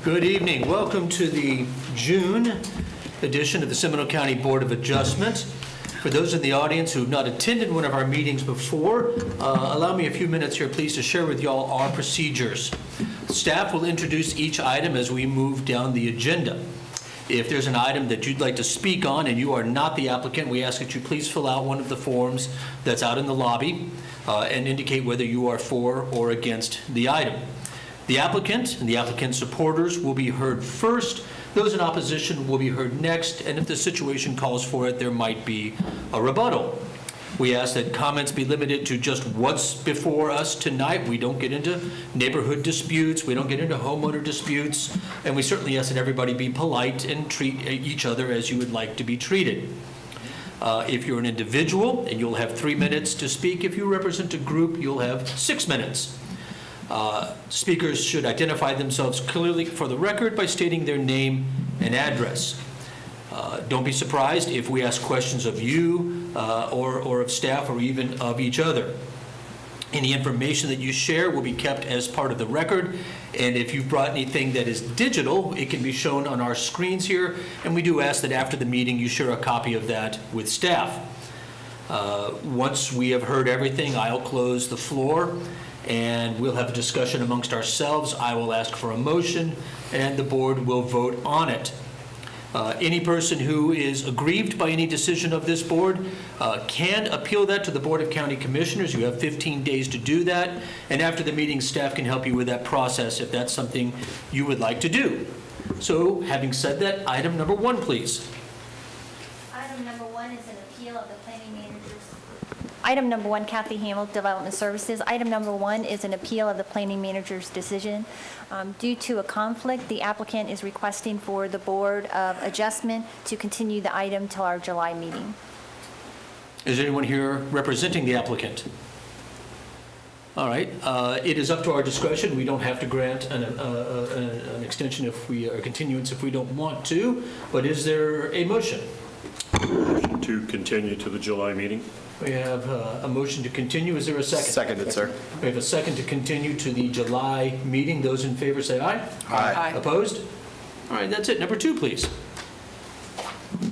Good evening. Welcome to the June edition of the Seminole County Board of Adjustment. For those in the audience who have not attended one of our meetings before, allow me a few minutes here, please, to share with y'all our procedures. Staff will introduce each item as we move down the agenda. If there's an item that you'd like to speak on and you are not the applicant, we ask that you please fill out one of the forms that's out in the lobby and indicate whether you are for or against the item. The applicant and the applicant's supporters will be heard first. Those in opposition will be heard next, and if the situation calls for it, there might be a rebuttal. We ask that comments be limited to just what's before us tonight. We don't get into neighborhood disputes, we don't get into homeowner disputes, and we certainly ask that everybody be polite and treat each other as you would like to be treated. If you're an individual, and you'll have 3 minutes to speak. If you represent a group, you'll have 6 minutes. Speakers should identify themselves clearly for the record by stating their name and address. Don't be surprised if we ask questions of you or of staff or even of each other. Any information that you share will be kept as part of the record, and if you've brought anything that is digital, it can be shown on our screens here, and we do ask that after the meeting you share a copy of that with staff. Once we have heard everything, I'll close the floor and we'll have a discussion amongst ourselves. I will ask for a motion, and the board will vote on it. Any person who is aggrieved by any decision of this board can appeal that to the Board of County Commissioners. You have 15 days to do that, and after the meeting, staff can help you with that process if that's something you would like to do. So, having said that, item number 1, please. Item number 1 is an appeal of the planning manager's. Item number 1, Kathy Hamill, Development Services. Item number 1 is an appeal of the planning manager's decision. Due to a conflict, the applicant is requesting for the Board of Adjustment to continue the item till our July meeting. Is anyone here representing the applicant? All right. It is up to our discretion. We don't have to grant an extension if we, or continuance if we don't want to, but is there a motion? Motion to continue to the July meeting. We have a motion to continue. Is there a second? Seconded, sir. We have a second to continue to the July meeting. Those in favor say aye. Aye. Opposed? All right, that's it. Number 2, please. Good evening,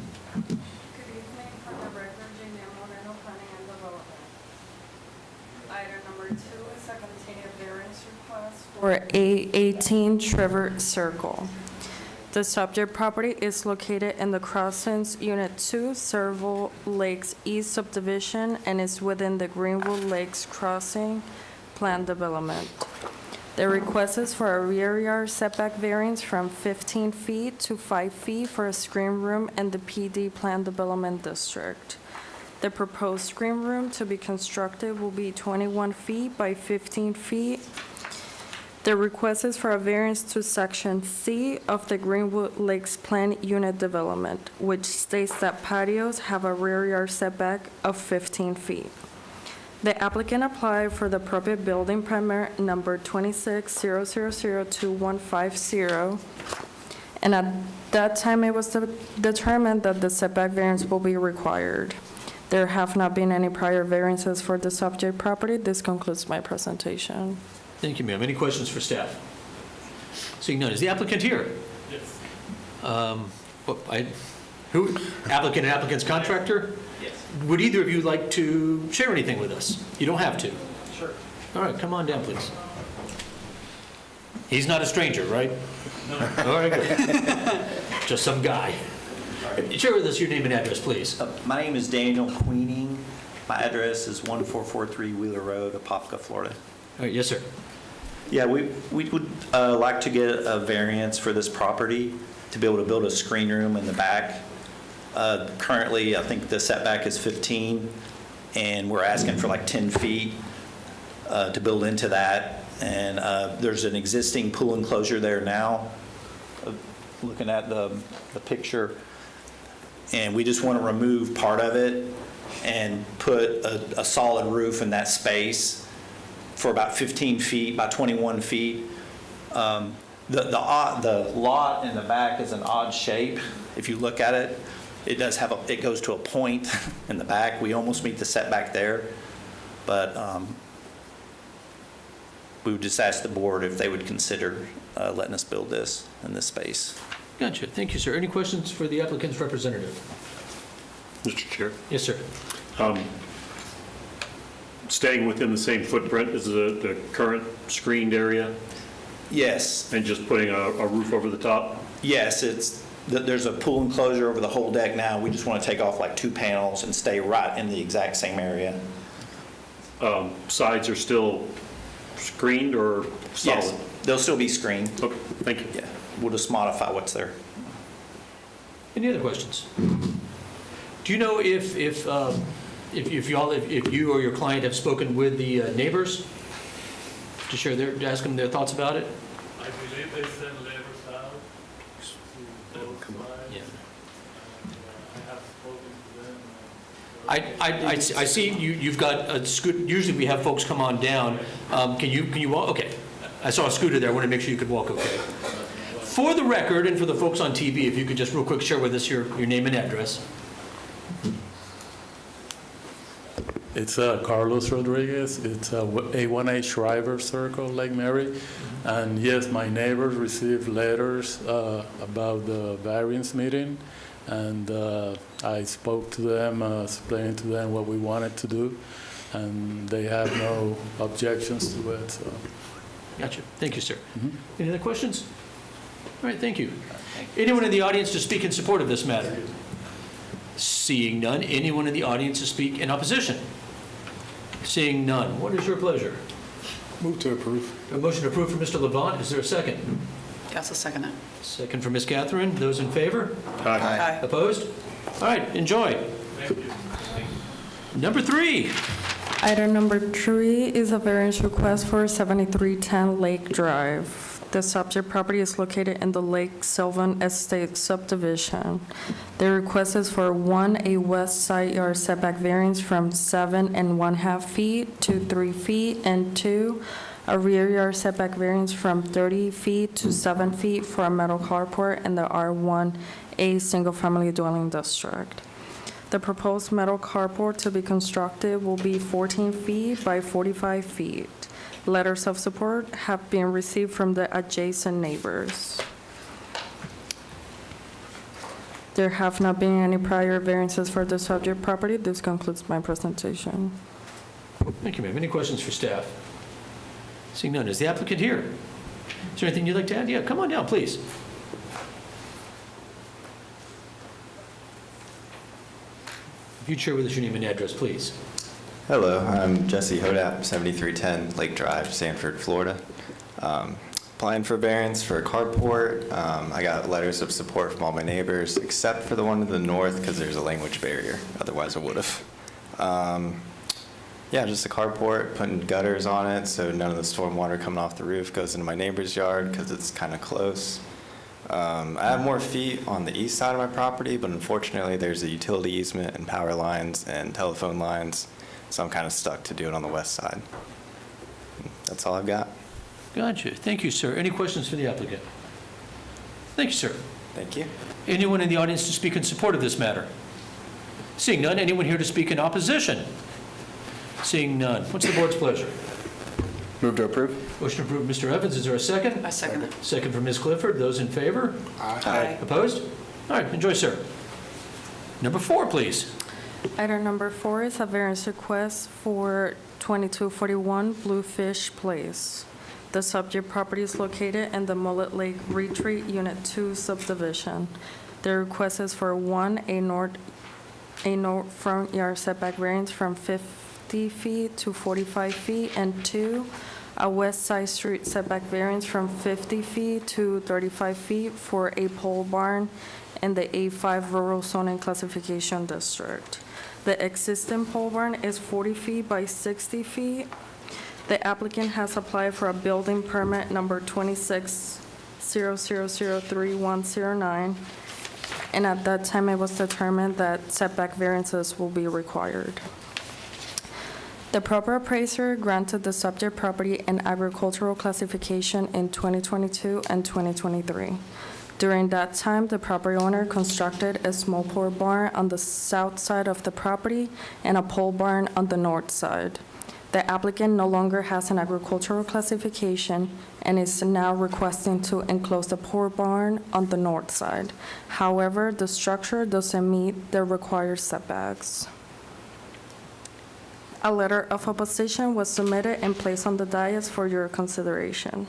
for the record, Gina Moreno, Planning and Development. Item number 2 is a continued variance request for A18 Trevor Circle. The subject property is located in the Crossings Unit 2, Serval Lakes East subdivision, and is within the Greenwood Lakes Crossing Plan Development. The request is for a rear yard setback variance from 15 feet to 5 feet for a screen room in the PD Plan Development District. The proposed screen room to be constructed will be 21 feet by 15 feet. The request is for a variance to Section C of the Greenwood Lakes Plan Unit Development, which states that patios have a rear yard setback of 15 feet. The applicant applied for the appropriate building permit number 26000250, and at that time it was determined that the setback variance will be required. There have not been any prior variances for the subject property. This concludes my presentation. Thank you, ma'am. Any questions for staff? Seeing none. Is the applicant here? Yes. Who? Applicant and applicant's contractor? Yes. Would either of you like to share anything with us? You don't have to. Sure. All right, come on down, please. He's not a stranger, right? No. All right, good. Just some guy. Share with us your name and address, please. My name is Daniel Queening. My address is 1443 Wheeler Road, Apopka, Florida. All right, yes, sir. Yeah, we would like to get a variance for this property to be able to build a screen room in the back. Currently, I think the setback is 15, and we're asking for like 10 feet to build into that. And there's an existing pool enclosure there now, looking at the picture. And we just want to remove part of it and put a solid roof in that space for about 15 feet by 21 feet. The lot in the back is an odd shape. If you look at it, it does have it goes to a point in the back. We almost meet the setback there, but we would just ask the board if they would consider letting us build this in this space. Gotcha. Thank you, sir. Any questions for the applicant's representative? Mr. Chair, Yes, sir. staying within the same footprint as the current screened area Yes, and just putting a roof over the top? yes, there's a pool enclosure over the whole deck now. We just want to take off like 2 panels and stay right in the exact same area. Sides are still screened or solid? Yes, they'll still be screened. Okay, thank you. Yeah, we'll just modify what's there. Any other questions? Do you know if you or your client have spoken with the neighbors to to ask them their thoughts about it? I believe they send letters out to both sides. Yeah. I have spoken to them. I see you've got a scooter. Usually we have folks come on down. Can you walk? Okay. I saw a scooter there. I want to make sure you could walk okay. For the record and for the folks on TV, if you could just real quick share with us your name and address. It's Carlos Rodriguez. It's A1A Shriver Circle, Lake Mary. And yes, my neighbors received letters about the variance meeting. And I spoke to them, explained to them what we wanted to do. And they have no objections to it. So. Gotcha. Thank you, sir. Any other questions? All right, thank you. Anyone in the audience to speak in support of this matter? Seeing none. Anyone in the audience to speak in opposition? Seeing none. What is your pleasure? Move to approve. A motion approved for Mr. Levant. Is there a second? Yes, I'll second it. Second for Ms. Catherine. Those in favor? Aye. Opposed? All right, enjoy. Number 3. Item number 3 is a variance request for 7310 Lake Drive. The subject property is located in the Lake Sylvan Estate subdivision. The request is for 1, a west side yard setback variance from 7.5 feet to 3 feet, and 2, a rear yard setback variance from 30 feet to 7 feet for a metal carport in the R1A single-family dwelling district. The proposed metal carport to be constructed will be 14 feet by 45 feet. Letters of support have been received from the adjacent neighbors. There have not been any prior variances for the subject property. This concludes my presentation. Thank you, ma'am. Any questions for staff? Seeing none. Is the applicant here? Is there anything you'd like to add? Yeah, come on down, please. If you'd share with us your name and address, please. Hello, I'm Jesse Hodap, 7310 Lake Drive, Sanford, Florida. Applying for variance for a carport. I got letters of support from all my neighbors, except for the one to the north, because there's a language barrier. Otherwise, I would have. Yeah, just a carport, putting gutters on it, so none of the storm water coming off the roof goes into my neighbor's yard, because it's kind of close. I have more feet on the east side of my property, but unfortunately, there's a utility easement and power lines and telephone lines. So I'm kind of stuck to do it on the west side. That's all I've got. Gotcha. Thank you, sir. Any questions for the applicant? Thank you, sir. Thank you. Anyone in the audience to speak in support of this matter? Seeing none. Anyone here to speak in opposition? Seeing none. What's the board's pleasure? Move to approve. Motion approved, Mr. Evans. Is there a second? I second it. Second for Ms. Clifford. Those in favor? Aye. Opposed? All right, enjoy, sir. Number 4, please. Item number 4 is a variance request for 2241 Bluefish Place. The subject property is located in the Mullet Lake Retreat Unit 2 subdivision. The request is for 1, a north front yard setback variance from 50 feet to 45 feet, and 2, a west side street setback variance from 50 feet to 35 feet for a pole barn in the A5 Rural Zoning Classification District. The existing pole barn is 40 feet by 60 feet. The applicant has applied for a building permit number 260003-109, and at that time it was determined that setback variances will be required. The proper appraiser granted the subject property an agricultural classification in 2022 and 2023. During that time, the property owner constructed a small pole barn on the south side of the property and a pole barn on the north side. The applicant no longer has an agricultural classification and is now requesting to enclose the pole barn on the north side. However, the structure doesn't meet the required setbacks. A letter of opposition was submitted and placed on the dais for your consideration.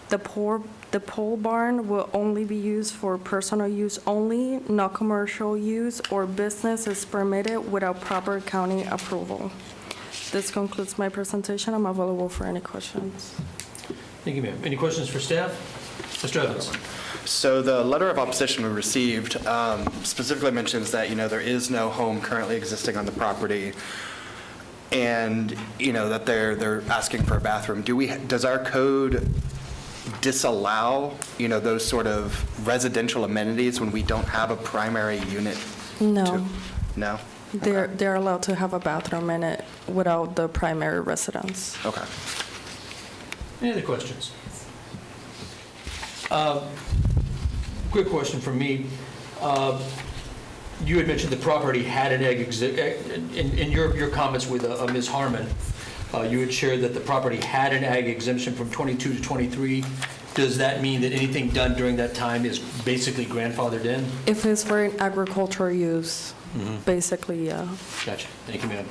The pole barn will only be used for personal use only, not commercial use or business is permitted without proper county approval. This concludes my presentation. I'm available for any questions. Thank you, ma'am. Any questions for staff? Mr. Evans? So the letter of opposition we received specifically mentions that, there is no home currently existing on the property, and, that they're asking for a bathroom. Does our code disallow, those sort of residential amenities when we don't have a primary unit? No, No? they're allowed to have a bathroom in it without the primary residence. Okay. Any other questions? Quick question from me. You had mentioned the property had an ag, in your comments with Ms. Harmon, you had shared that the property had an ag exemption from 22 to 23. Does that mean that anything done during that time is basically grandfathered in? If it's for an agricultural use, basically, yeah. Gotcha. Thank you, ma'am.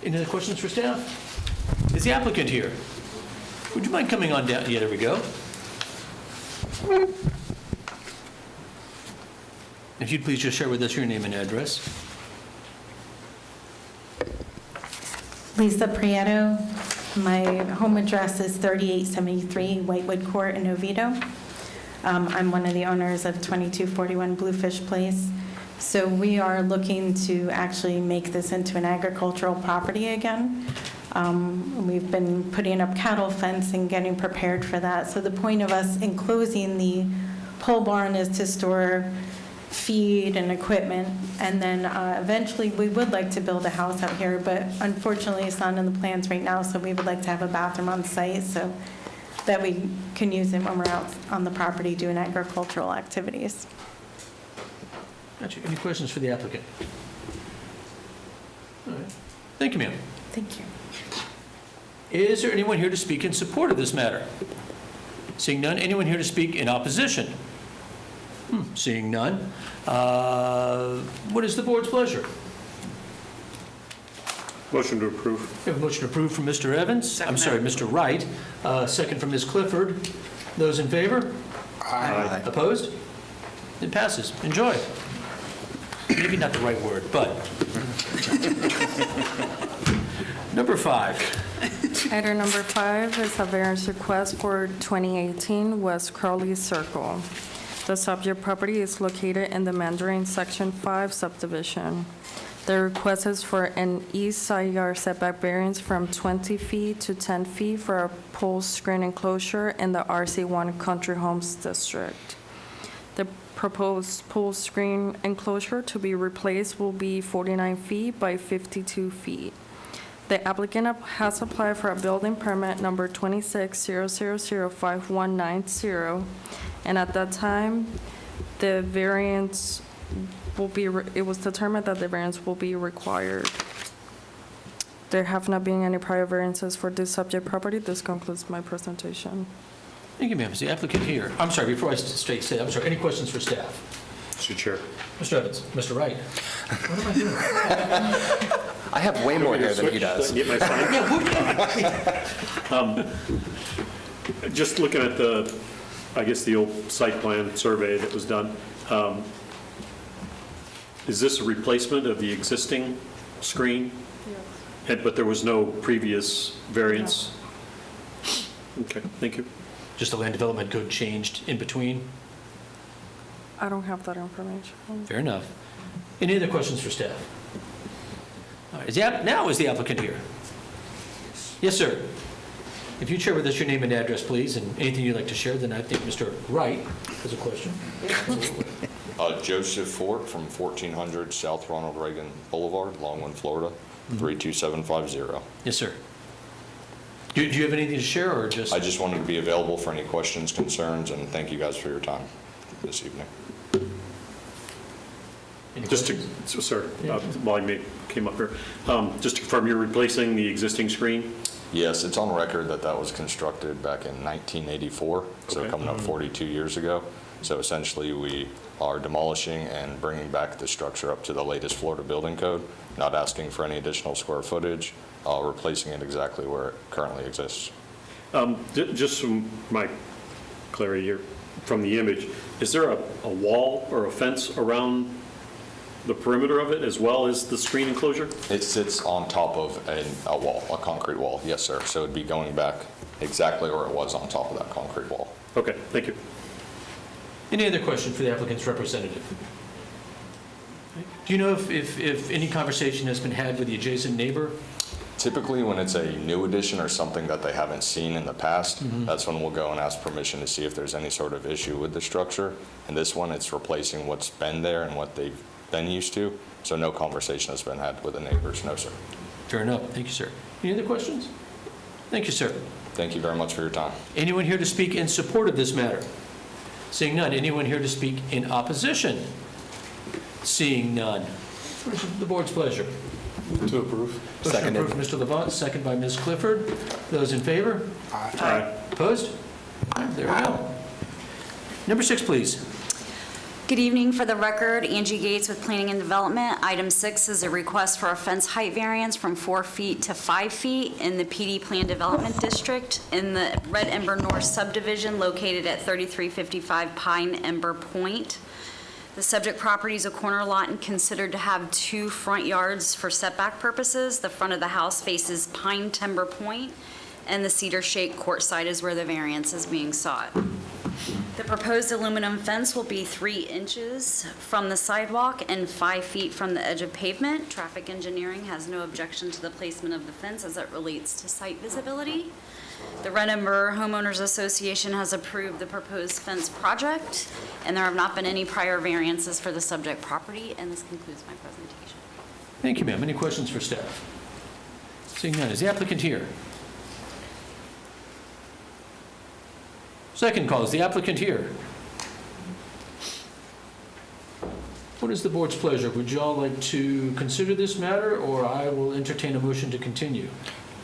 Any other questions for staff? Is the applicant here? Would you mind coming on down? Yeah, there we go. If you'd please just share with us your name and address. Lisa Prieto. My home address is 3873 Whitewood Court in Oviedo. I'm one of the owners of 2241 Bluefish Place. So we are looking to actually make this into an agricultural property again. We've been putting up cattle fence and getting prepared for that. So the point of us enclosing the pole barn is to store feed and equipment, and then eventually we would like to build a house out here, but unfortunately it's not in the plans right now, so we would like to have a bathroom on site so that we can use it when we're out on the property doing agricultural activities. Gotcha. Any questions for the applicant? All right. Thank you, ma'am. Thank you. Is there anyone here to speak in support of this matter? Seeing none, anyone here to speak in opposition? Seeing none. What is the board's pleasure? Motion to approve. We have a motion approved from Mr. Evans. I'm sorry, Mr. Wright. Second from Ms. Clifford. Those in favor? Aye. Opposed? It passes. Enjoy. Maybe not the right word, but. Number 5. Item number 5 is a variance request for 2018 West Crowley Circle. The subject property is located in the Mandarin Section 5 subdivision. The request is for an east side yard setback variance from 20 feet to 10 feet for a pole screen enclosure in the RC1 Country Homes District. The proposed pole screen enclosure to be replaced will be 49 feet by 52 feet. The applicant has applied for a building permit number 26005190, and at that time, the variance will be, it was determined that the variance will be required. There have not been any prior variances for this subject property. This concludes my presentation. Thank you, ma'am. Is the applicant here? I'm sorry, before I say, I'm sorry, any questions for staff? Mr. Chair. Mr. Evans, Mr. Wright. What am I doing? I have way more hair than he does. Get my sign? Just looking at the old site plan survey that was done, is this a replacement of the existing screen? Yes. But there was no previous variance? No. Okay, thank you. Just the land development code changed in between? I don't have that information. Fair enough. Any other questions for staff? All right, now is the applicant here? Yes, sir. If you'd share with us your name and address, please, and anything you'd like to share, then I think Mr. Wright has a question. Joseph Fort from 1400 South Ronald Reagan Boulevard, Longwood, Florida, 32750. Yes, sir. Do you have anything to share, or just? I just wanted to be available for any questions, concerns, and thank you guys for your time this evening. Any Just to, questions? sir, Yeah. while you came up here, just to confirm, you're replacing the existing screen? Yes, it's on record that that was constructed back in 1984, so Okay. coming up 42 years ago. So essentially, we are demolishing and bringing back the structure up to the latest Florida building code, not asking for any additional square footage, replacing it exactly where it currently exists. Just from my clarity here, from the image, is there a wall or a fence around the perimeter of it as well as the screen enclosure? It sits on top of a wall, a concrete wall, yes, sir. So it'd be going back exactly where it was on top of that concrete wall. Okay, thank you. Any other question for the applicant's representative? Do you know if any conversation has been had with the adjacent neighbor? Typically, when it's a new addition or something that they haven't seen in the past, that's when we'll go and ask permission to see if there's any sort of issue with the structure. And this one, it's replacing what's been there and what they've been used to. So no conversation has been had with the neighbors, no, sir. Fair enough. Thank you, sir. Any other questions? Thank you, sir. Thank you very much for your time. Anyone here to speak in support of this matter? Seeing none. Anyone here to speak in opposition? Seeing none. What is the board's pleasure? To approve. Motion approved, Mr. Levant, second by Ms. Clifford. Those in favor? Aye. Opposed? There we go. Number 6, please. Good evening. For the record, Angie Gates with Planning and Development. Item 6 is a request for a fence height variance from 4 feet to 5 feet in the PD Plan Development District in the Red Ember North subdivision located at 3355 Pine Ember Point. The subject property is a corner lot and considered to have 2 front yards for setback purposes. The front of the house faces Pine Timber Point, and the Cedar Shake court side is where the variance is being sought. The proposed aluminum fence will be 3 inches from the sidewalk and 5 feet from the edge of pavement. Traffic engineering has no objection to the placement of the fence as it relates to site visibility. The Red Ember Homeowners Association has approved the proposed fence project, and there have not been any prior variances for the subject property, and this concludes my presentation. Thank you, ma'am. Any questions for staff? Seeing none. Is the applicant here? Second call. Is the applicant here? What is the board's pleasure? Would you all like to consider this matter, or I will entertain a motion to continue?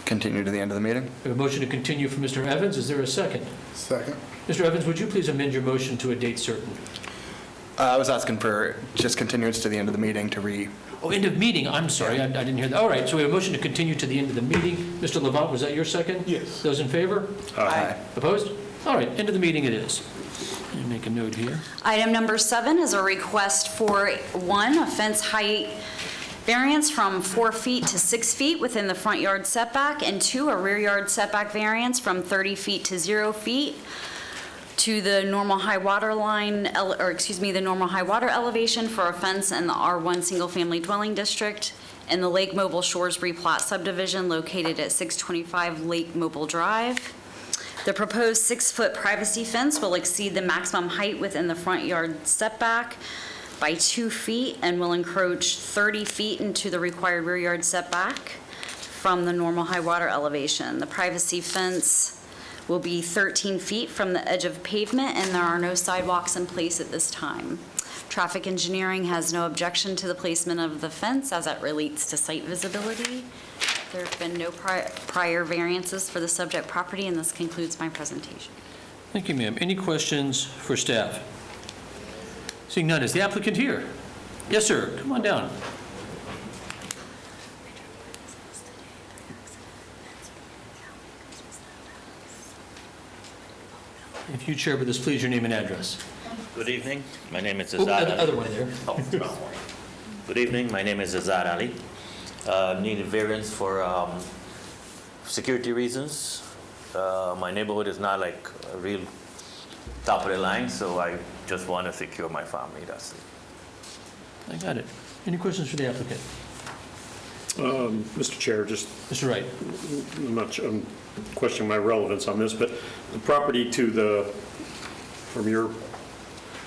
Continue to the end of the meeting? We have a motion to continue from Mr. Evans. Is there a second? Second. Mr. Evans, would you please amend your motion to a date certain? I was asking for just continuance to the end of the meeting to Oh, end of meeting. I'm sorry. I didn't hear that. All right, so we have a motion to continue to the end of the meeting. Mr. Levant, was that your second? Yes. Those in favor? Aye. Opposed? All right, end of the meeting it is. Let me make a note here. Item number 7 is a request for, 1, a fence height variance from 4 feet to 6 feet within the front yard setback, and 2, a rear yard setback variance from 30 feet to 0 feet to the normal high water line, the normal high water elevation for a fence in the R1 Single Family Dwelling District in the Lake Mobile Shores replat subdivision located at 625 Lake Mobile Drive. The proposed 6-foot privacy fence will exceed the maximum height within the front yard setback by 2 feet and will encroach 30 feet into the required rear yard setback from the normal high water elevation. The privacy fence will be 13 feet from the edge of pavement, and there are no sidewalks in place at this time. Traffic engineering has no objection to the placement of the fence as it relates to site visibility. There have been no prior variances for the subject property, and this concludes my presentation. Thank you, ma'am. Any questions for staff? Seeing none, is the applicant here? Yes, sir. Come on down. If you share with us, please, your name and address. Good evening. My name is Oh, Azad Ali. other way there. Good evening. My name is Azad Ali. Need a variance for security reasons. My neighborhood is not like a real top of the line, so I just want to secure my family. That's it. I got it. Any questions for the applicant? Mr. Chair, just, Mr. Wright. I'm questioning my relevance on this, but the property from your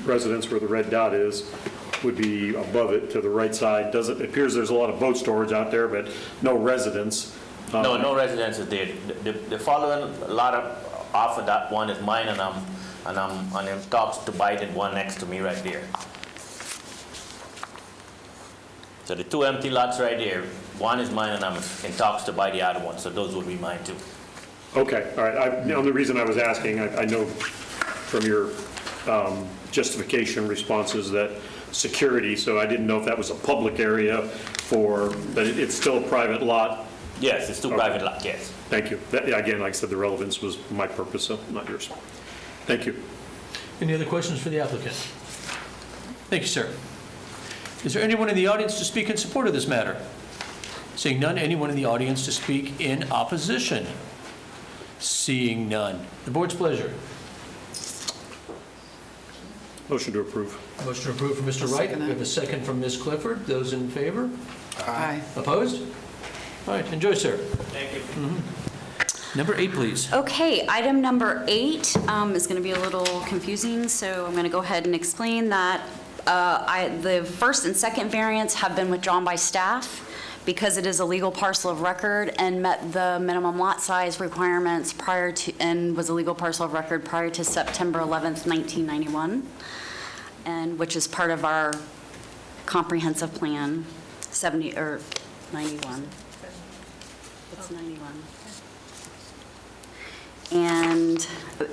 residence where the red dot is, would be above it to the right side. It appears there's a lot of boat storage out there, but no residence. No residence is there. The following lot off of that one is mine, and I'm in talks to buy the one next to me right there. So the two empty lots right there, one is mine and I'm in talks to buy the other one, so those will be mine too. Okay, all right. The only reason I was asking, I know from your justification responses that security, so I didn't know if that was a public area but it's still a private lot. Yes, it's two Okay. private lots, yes. Thank you. Again, like I said, the relevance was my purpose, so not yours. Thank you. Any other questions for the applicant? Thank you, sir. Is there anyone in the audience to speak in support of this matter? Seeing none, anyone in the audience to speak in opposition? Seeing none. The board's pleasure. Motion to approve. Motion approved from Mr. Wright. We have a second from Ms. Clifford. Those in favor? Aye. Opposed? All right, enjoy, sir. Thank you. Number 8, please. Okay, item number 8 is going to be a little confusing, so I'm going to go ahead and explain that. The first and second variants have been withdrawn by staff because it is a legal parcel of record and met the minimum lot size requirements prior to, and was a legal parcel of record prior to September 11th, 1991, and which is part of our comprehensive plan, 70, or 91. It's 91. And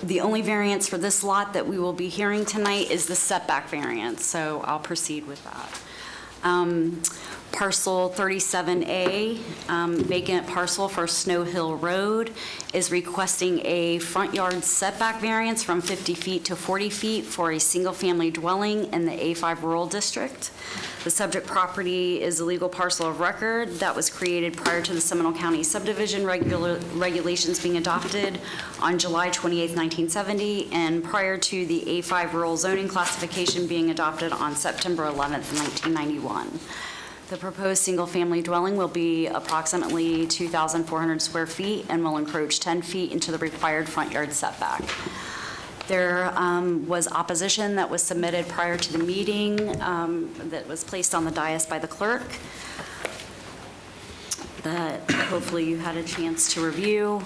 the only variance for this lot that we will be hearing tonight is the setback variance, so I'll proceed with that. Parcel 37A, vacant parcel for Snow Hill Road, is requesting a front yard setback variance from 50 feet to 40 feet for a single-family dwelling in the A5 Rural District. The subject property is a legal parcel of record that was created prior to the Seminole County subdivision regulations being adopted on July 28, 1970, and prior to the A5 rural zoning classification being adopted on September 11, 1991. The proposed single-family dwelling will be approximately 2,400 square feet and will encroach 10 feet into the required front yard setback. There was opposition that was submitted prior to the meeting that was placed on the dais by the clerk that hopefully you had a chance to review.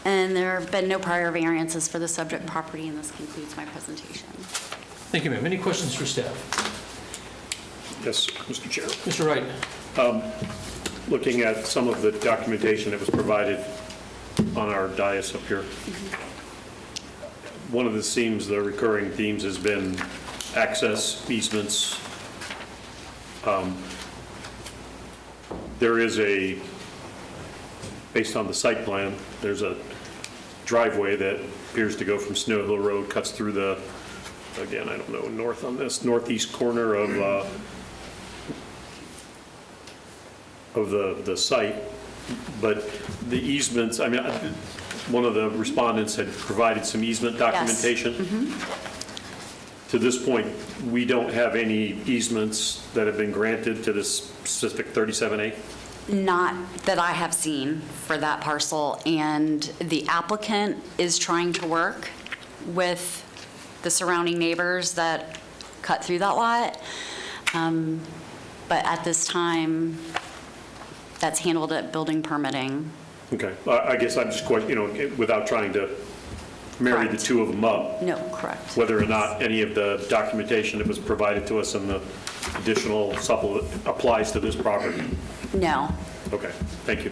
And there have been no prior variances for the subject property, and this concludes my presentation. Thank you, ma'am. Any questions for staff? Yes, Mr. Chair. Mr. Wright? Looking at some of the documentation that was provided on our dais up here, one of the recurring themes has been access easements. There is based on the site plan, there's a driveway that appears to go from Snow Hill Road, cuts through again, I don't know, north on this, northeast corner of the site, but the easements, I mean, one of the respondents had provided some easement documentation. Yes. Mm-hmm. To this point, we don't have any easements that have been granted to this specific 37A? Not that I have seen for that parcel, and the applicant is trying to work with the surrounding neighbors that cut through that lot. But at this time, that's handled at building permitting. Okay, I guess I'm just, without trying to marry the Correct. two of them up, No, correct. whether or not any of the documentation that was provided to us and the additional supplement applies to this property. No. Okay, thank you.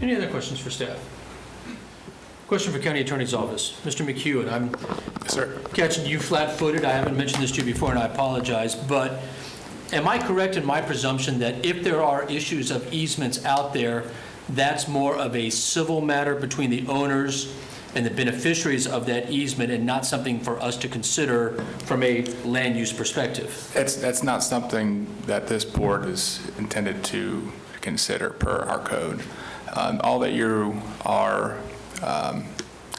Any other questions for staff? Question for County Attorney's Office. Mr. McEwen, I'm catching you flat-footed. I haven't mentioned this to you before, and I apologize, but am I correct in my presumption that if there are issues of easements out there, that's more of a civil matter between the owners and the beneficiaries of that easement and not something for us to consider from a land use perspective? That's not something that this board is intended to consider per our code. All that you are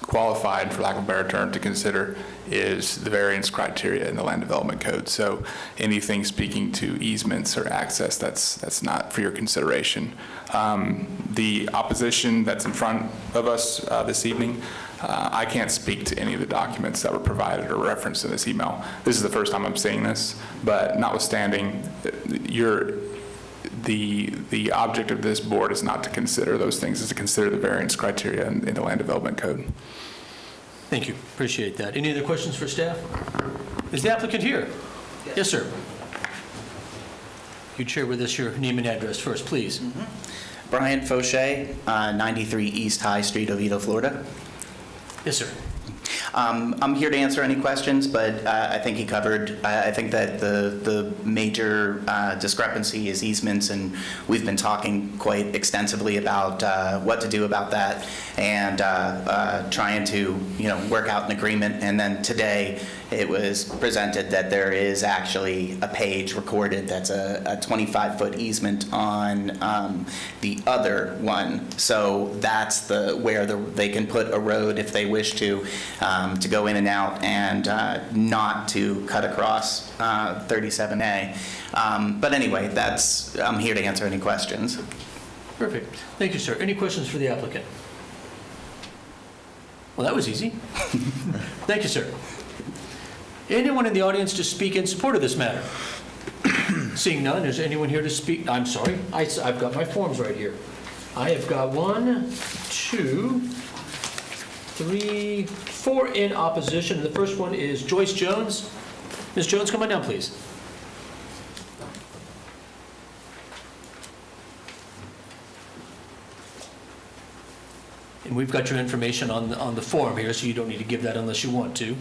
qualified, for lack of a better term, to consider is the variance criteria in the land development code. So anything speaking to easements or access, that's not for your consideration. The opposition that's in front of us this evening, I can't speak to any of the documents that were provided or referenced in this email. This is the first time I'm seeing this, but notwithstanding, the object of this board is not to consider those things, is to consider the variance criteria in the land development code. Thank you, appreciate that. Any other questions for staff? Is the applicant here? Yes, sir. You'd share with us your name and address first, please. Brian Fauché, 93 East High Street, Oviedo, Florida. Yes, sir. I'm here to answer any questions, but I think he covered, I think that the major discrepancy is easements, and we've been talking quite extensively about what to do about that and trying to, work out an agreement. And then today, it was presented that there is actually a page recorded that's a 25-foot easement on the other one. So that's where they can put a road if they wish to go in and out and not to cut across 37A. But anyway, I'm here to answer any questions. Perfect. Thank you, sir. Any questions for the applicant? Well, that was easy. Thank you, sir. Anyone in the audience to speak in support of this matter? Seeing none, is anyone here to speak? I'm sorry, I've got my forms right here. I have got 1, 2, 3, 4 in opposition. The first one is Joyce Jones. Ms. Jones, come on down, please. And we've got your information on the form here, so you don't need to give that unless you want to.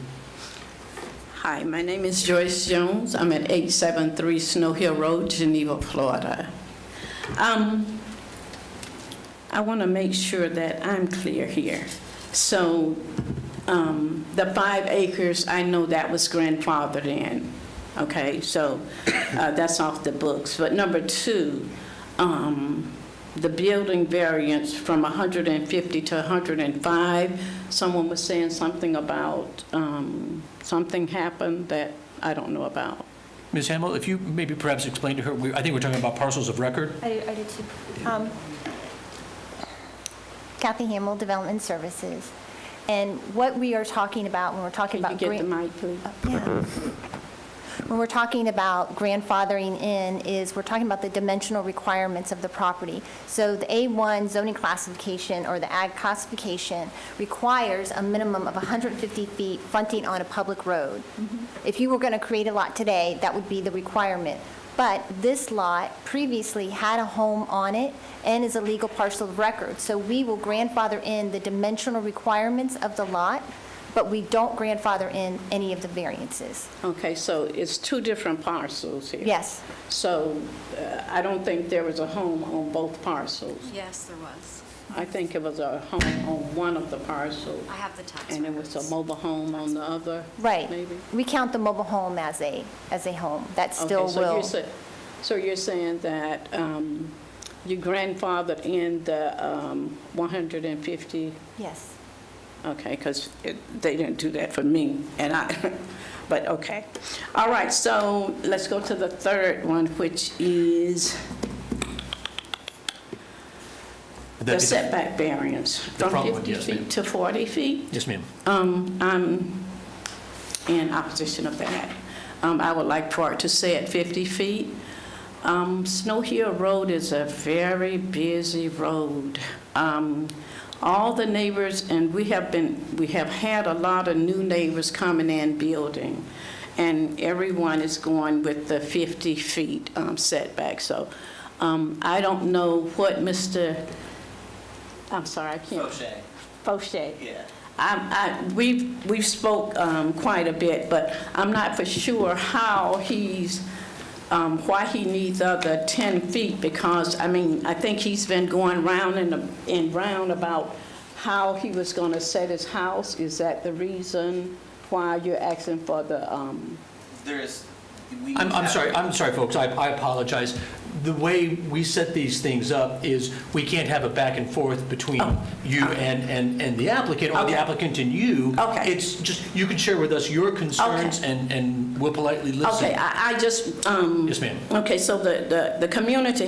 Hi, my name is Joyce Jones. I'm at 873 Snow Hill Road, Geneva, Florida. I want to make sure that I'm clear here. So the 5 acres, I know that was grandfathered in. Okay, so that's off the books. But number 2, the building variance from 150 to 105, someone was saying something about something happened that I don't know about. Ms. Hamill, if you maybe perhaps explain to her, I think we're talking about parcels of record. I did too. Kathy Hamill, Development Services. And what we are talking about when we're talking about... Can you get the mic, please? Yeah. When we're talking about grandfathering in is we're talking about the dimensional requirements of the property. So the A1 zoning classification or the ag classification requires a minimum of 150 feet fronting on a public road. If you were going to create a lot today, that would be the requirement. But this lot previously had a home on it and is a legal parcel of record. So we will grandfather in the dimensional requirements of the lot, but we don't grandfather in any of the variances. Okay, so it's 2 different parcels here. Yes. So I don't think there was a home on both parcels. Yes, there was. I think it was a home on one of the parcels. I have the tax And it was a mobile home on the other, Right. maybe? We count the mobile home as a home. That still Okay, will. so you're saying that you grandfathered in the 150? Yes. Okay, because they didn't do that for me, and but okay. All right, so let's go to the third one, which is the setback variance from front one, 50 yes, ma'am. feet to 40 feet. Yes, ma'am. I'm in opposition of that. I would like for it to say at 50 feet. Snow Hill Road is a very busy road. All the neighbors, and we have had a lot of new neighbors coming in building, and everyone is going with the 50 feet setback. So I don't know what Mr. I'm sorry, I can't. Fauché. Yeah. We've spoke quite a bit, but I'm not for sure how why he needs other 10 feet, because, I mean, I think he's been going round and round about how he was going to set his house. Is that the reason why you're asking for the... I'm sorry, folks, I apologize. The way we set these things up is we can't have a back and forth between you and the applicant, or the applicant and you. Okay. It's just, you can share with us your concerns, and we'll politely listen. Okay, I just... Yes, ma'am. Okay, so the community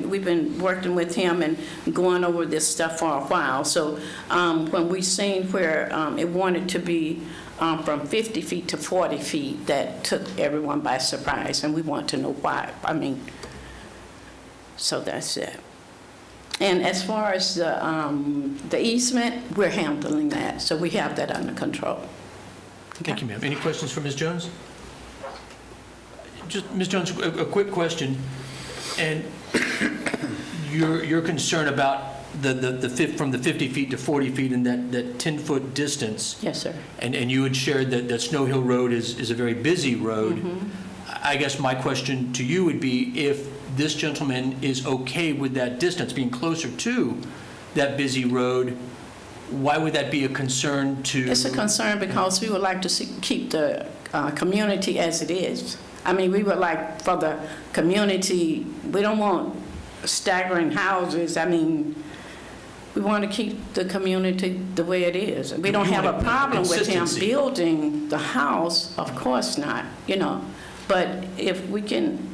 we've been working with him and going over this stuff for a while. So when we seen where it wanted to be from 50 feet to 40 feet, that took everyone by surprise, and we want to know why. I mean, so that's it. And as far as the easement, we're handling that, so we have that under control. Thank you, ma'am. Any questions for Ms. Jones? Just, Ms. Jones, a quick question, and your concern about from the 50 feet to 40 feet and that 10-foot distance. Yes, sir. And you had shared that Snow Hill Road is a very busy road. Mm-hmm. I guess my question to you would be, if this gentleman is okay with that distance, being closer to that busy road, why would that be a concern to? It's a concern because we would like to keep the community as it is. I mean, we would like for the community, we don't want staggering houses. I mean, we want to keep the community the way it is. We don't have a problem with him building the house, of course not, you know. But if we can,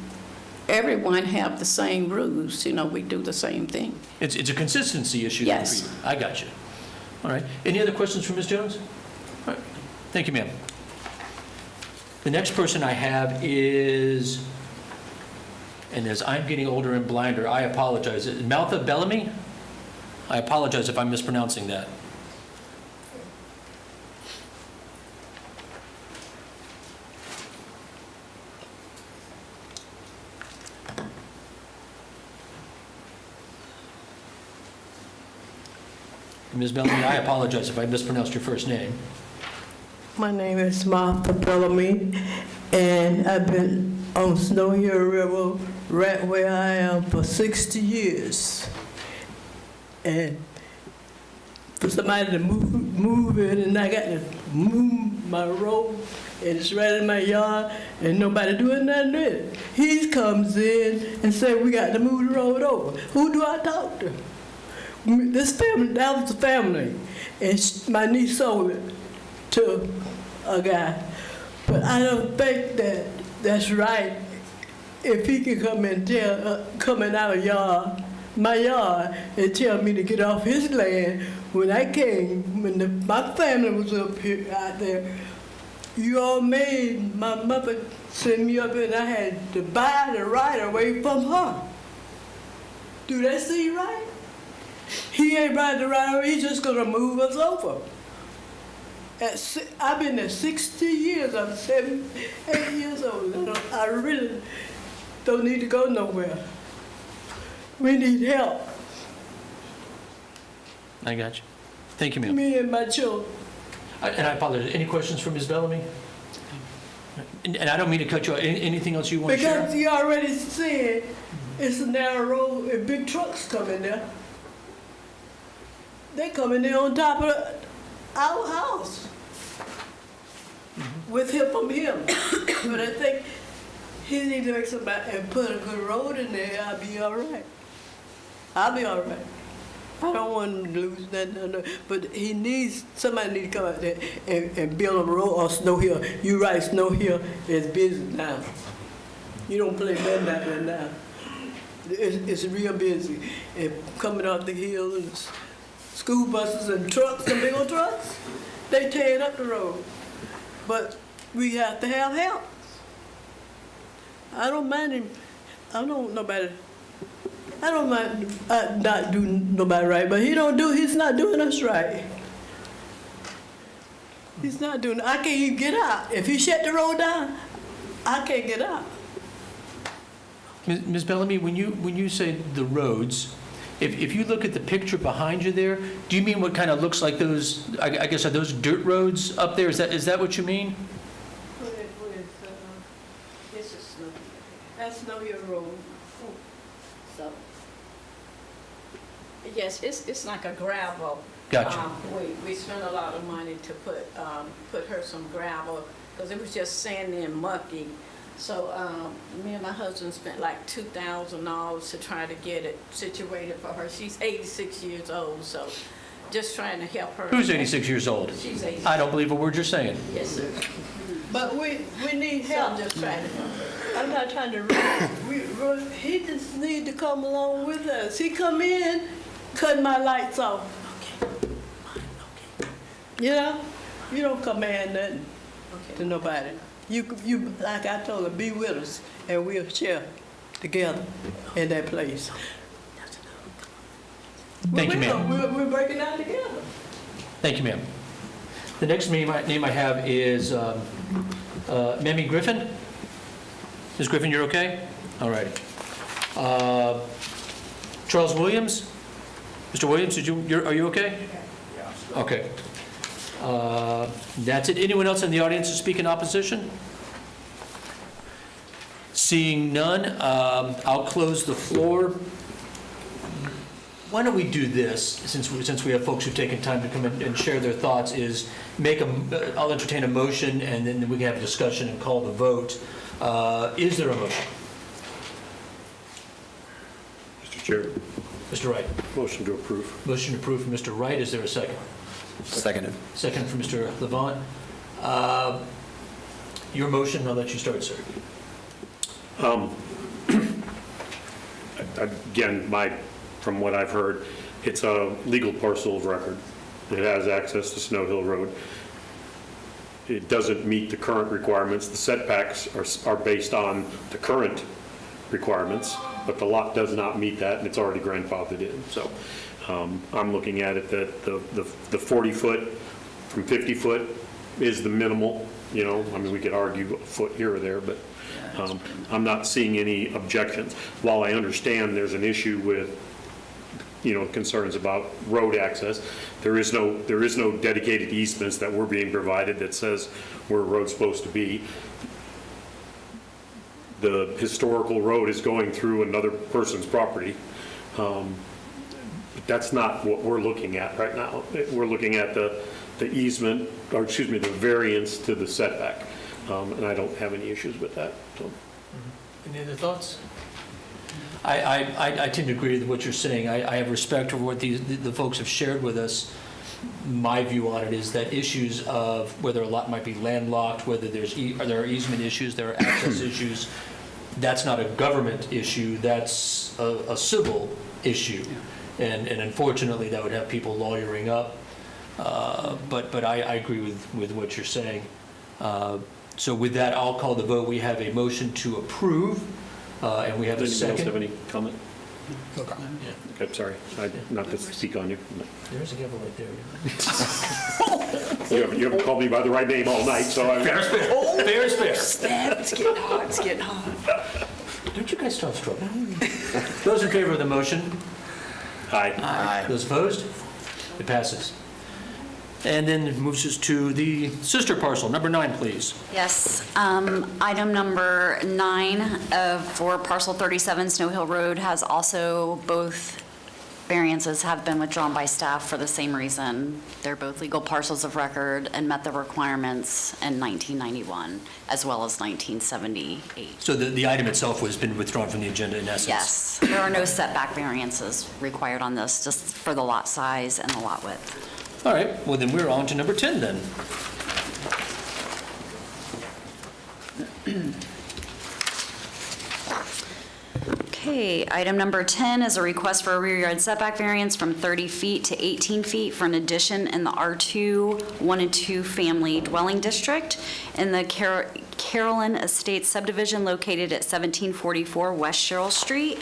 everyone have the same rules, you know, we do the same thing. It's a consistency issue then for you. Yes. I got you. All right. Any other questions for Ms. Jones? All right. Thank you, ma'am. The next person I have is, and as I'm getting older and blinder, I apologize. Maltha Bellamy? I apologize if I'm mispronouncing that. Ms. Bellamy, I apologize if I mispronounced your first name. My name is Martha Bellamy, and I've been on Snow Hill River right where I am for 60 years. And for somebody to move in, and I got to move my road, and it's right in my yard, and nobody doing nothing with it. He comes in and say, we got to move the road over. Who do I talk to? This family, that was the family, and my niece sold it to a guy. But I don't think that that's right. If he can come and tell, come in our yard, my yard, and tell me to get off his land. When I came, when my family was up here, out there, you all made my mother send me up, and I had to buy the right away from her. Do that seem right? He ain't buying the right away. He's just gonna move us over. I've been there 60 years. I'm 8 years old. I really don't need to go nowhere. We need help. I got you. Thank you, ma'am. Me and my children. And I apologize. Any questions for Ms. Bellamy? And I don't mean to cut you off. Anything else you want to share? Because you already said it's a narrow road and big trucks come in there. They come in there on top of our house with help from him. But I think he needs to make somebody and put a good road in there. I'll be all right. I'll be all right. I don't want him to lose nothing. But somebody needs to come out there and build a road on Snow Hill. You're right, Snow Hill is busy now. You don't play nothing out there now. It's real busy. And coming off the hill and school buses and trucks, and big old trucks, they tearing up the road. But we have to have help. I don't mind him. I don't mind not doing nobody right, but he's not doing us right. He's not doing, I can't even get out. If he shut the road down, I can't get out. Ms. Bellamy, when you say the roads, if you look at the picture behind you there, do you mean what kind of looks like those, I guess, are those dirt roads up there? Is that what you mean? This is Snow Hill. That's Snow Hill Road. So, Yes, it's like a gravel. Gotcha. We spent a lot of money to put her some gravel, because it was just sandy and mucky. So me and my husband spent like $2,000 to try to get it situated for her. She's 86 years old, so just trying to help her. Who's 86 years old? She's 86. I don't believe a word you're saying. Yes, sir. but we need help. I'm just trying to help her. I'm not trying to, he just need to come along with us. He come in, cut my lights off. Okay. You know, you don't command nothing to nobody. You, like I told her, be with us, and we'll share together in that place. Thank you, ma'am. We're breaking down together. Thank you, ma'am. The next name I have is Mamie Griffin. Ms. Griffin, you're okay? All righty. Charles Williams? Mr. Williams, are you okay? Okay. That's it. Anyone else in the audience to speak in opposition? Seeing none, I'll close the floor. Why don't we do this, since we have folks who've taken time to come in and share their thoughts, is I'll entertain a motion, and then we can have a discussion and call the vote. Is there a motion? Mr. Chair, Mr. Wright. motion to approve. Motion approved from Mr. Wright. Is there a second? Seconded. Second from Mr. Levant. Your motion, I'll let you start, sir. Again, from what I've heard, it's a legal parcel of record. It has access to Snow Hill Road. It doesn't meet the current requirements. The setbacks are based on the current requirements, but the lot does not meet that, and it's already grandfathered in. So I'm looking at it that the 40-foot from 50-foot is the minimal, I mean, we could argue a foot here or there, but I'm not seeing any objections. While I understand there's an issue with, concerns about road access, there is no dedicated easements that were being provided that says where a road's supposed to be. The historical road is going through another person's property. But that's not what we're looking at right now. We're looking at the easement, or excuse me, the variance to the setback. And I don't have any issues with that. So. Any other thoughts? I tend to agree with what you're saying. I have respect for what the folks have shared with us. My view on it is that issues of whether a lot might be landlocked, whether there are easement issues, there are access issues, that's not a government issue, that's a civil issue. And unfortunately, that would have people lawyering up. But I agree with what you're saying. So with that, I'll call the vote. We have a motion to approve, and we have a second. Does anyone else have any comment? No comment. Yeah. Okay, sorry, not to speak on you. There's a gavel right there. You haven't called me by the right name all night, so I'm... Fair is fair. Fair is fair. It's getting hot, it's getting hot. Don't you guys start struggling? Those in favor of the motion? Aye. Aye. Those opposed? It passes. And then it moves us to the sister parcel, number 9, please. Yes, item number 9 for parcel 37 Snow Hill Road has also both variances have been withdrawn by staff for the same reason. They're both legal parcels of record and met the requirements in 1991 as well as 1978. So the item itself has been withdrawn from the agenda in essence? Yes, there are no setback variances required on this, just for the lot size and the lot width. All right, well then we're on to number 10 then. Okay, item number 10 is a request for a rear yard setback variance from 30 feet to 18 feet for an addition in the R2 1 and 2 family dwelling district in the Carolyn Estates subdivision located at 1744 West Sherrill Street.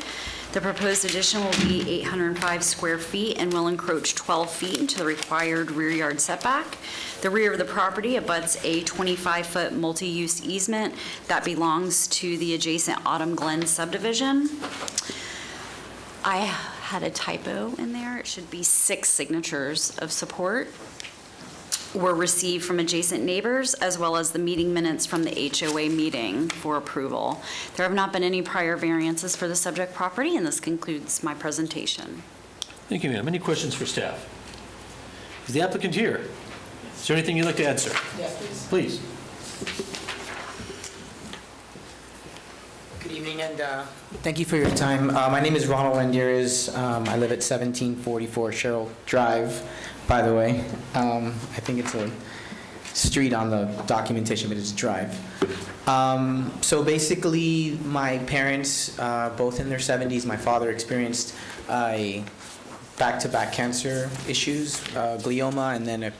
The proposed addition will be 805 square feet and will encroach 12 feet into the required rear yard setback. The rear of the property abuts a 25-foot multi-use easement that belongs to the adjacent Autumn Glen subdivision. I had a typo in there. It should be 6 signatures of support were received from adjacent neighbors, as well as the meeting minutes from the HOA meeting for approval. There have not been any prior variances for the subject property, and this concludes my presentation. Thank you, ma'am. Any questions for staff? Is the applicant here? Is there anything you'd like to add, sir? Yes, Please. Good evening, and thank you for your time. My name is Ronald Landeras. I live at 1744 Sherrill Drive, by the way. I think it's a street on the documentation, but it's a drive. So basically, my parents, both in their 70s, my father experienced back-to-back cancer issues, glioma, and then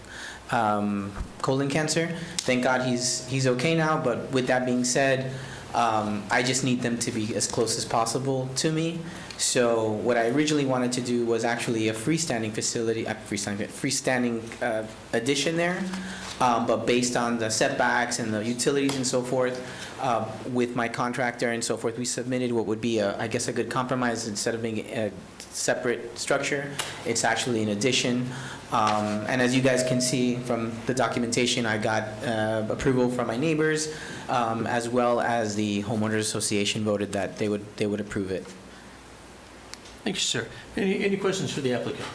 colon cancer. Thank God he's okay now, but with that being said, I just need them to be as close as possible to me. So what I originally wanted to do was actually a freestanding addition there. But based on the setbacks and the utilities and so forth, with my contractor and so forth, we submitted what would be, I guess, a good compromise. Instead of being a separate structure, it's actually an addition. And as you guys can see from the documentation, I got approval from my neighbors, as well as the homeowners association voted that they would approve it. Thank you, sir. Any questions for the applicant?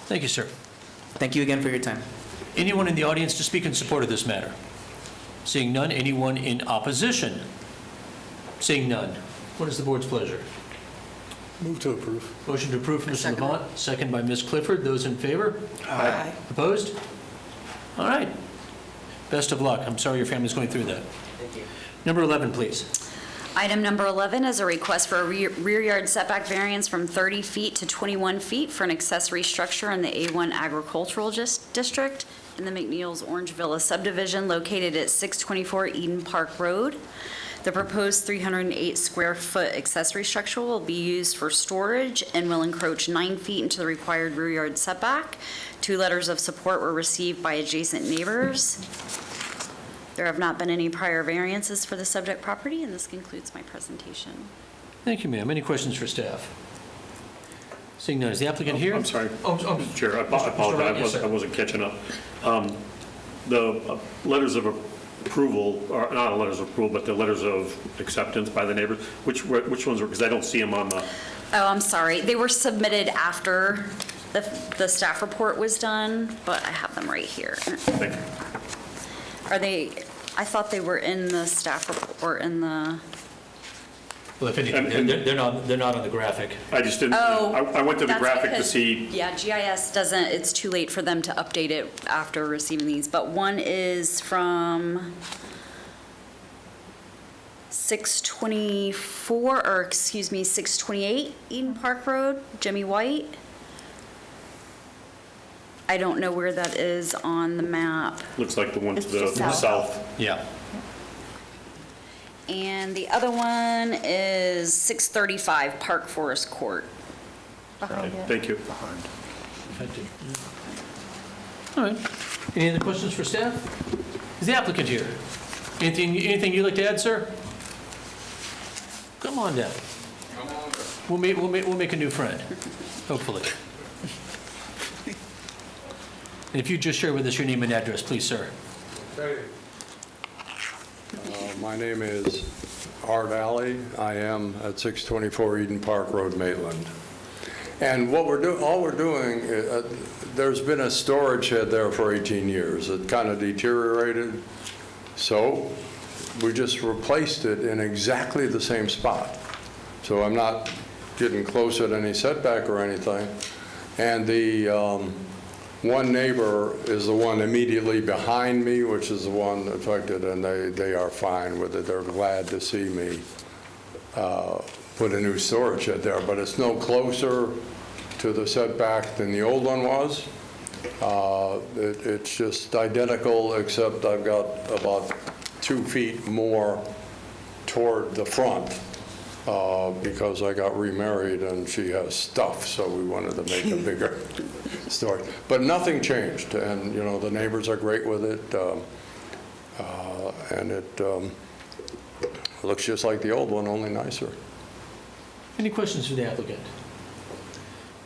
Thank you, sir. Thank you again for your time. Anyone in the audience to speak in support of this matter? Seeing none, anyone in opposition? Seeing none, what is the board's pleasure? Move to approve. Motion to approve from Mr. Levant, second by Ms. Clifford. Those in favor? Aye. Opposed? All right. Best of luck. I'm sorry your family's going through that. Thank you. Number 11, please. Item number 11 is a request for a rear yard setback variance from 30 feet to 21 feet for an accessory structure in the A1 Agricultural District in the McNeil's Orange Villa subdivision located at 624 Eden Park Road. The proposed 308 square foot accessory structure will be used for storage and will encroach 9 feet into the required rear yard setback. 2 letters of support were received by adjacent neighbors. There have not been any prior variances for the subject property, and this concludes my presentation. Thank you, ma'am. Any questions for staff? Seeing none, is the applicant here? I'm sorry. Mr. Chair, I apologize, I wasn't catching up. The letters of approval, or not letters of approval, but the letters of acceptance by the neighbors, which ones were, because I don't see them on the... Oh, I'm sorry. They were submitted after the staff report was done, but I have them right here. Thank you. Are they, I thought they were in the staff report, or in the... Well, if anything, they're not on the graphic. I just didn't, Oh, I went to the that's graphic to because- see, Yeah, GIS doesn't, it's too late for them to update it after receiving these, but one is from 628 Eden Park Road, Jimmy White. I don't know where that is on the map. looks like the one to It's the just south. south. Yeah. And the other one is 635 Park Forest Court. Behind it. Thank you. All right. Any other questions for staff? Is the applicant here? Anything you'd like to add, sir? Come on down. We'll make a new friend, hopefully. And if you just share with us your name and address, please, sir. My name is Art Alley. I am at 624 Eden Park Road, Maitland. And what all we're doing, there's been a storage shed there for 18 years. It kind of deteriorated, so we just replaced it in exactly the same spot. So I'm not getting close at any setback or anything. And the one neighbor is the one immediately behind me, which is the one affected, and they are fine with it. They're glad to see me put a new storage shed there, but it's no closer to the setback than the old one was. It's just identical, except I've got about 2 feet more toward the front because I got remarried and she has stuff, so we wanted to make a bigger storage. But nothing changed, and you know the neighbors are great with it, and it looks just like the old one, only nicer. Any questions for the applicant?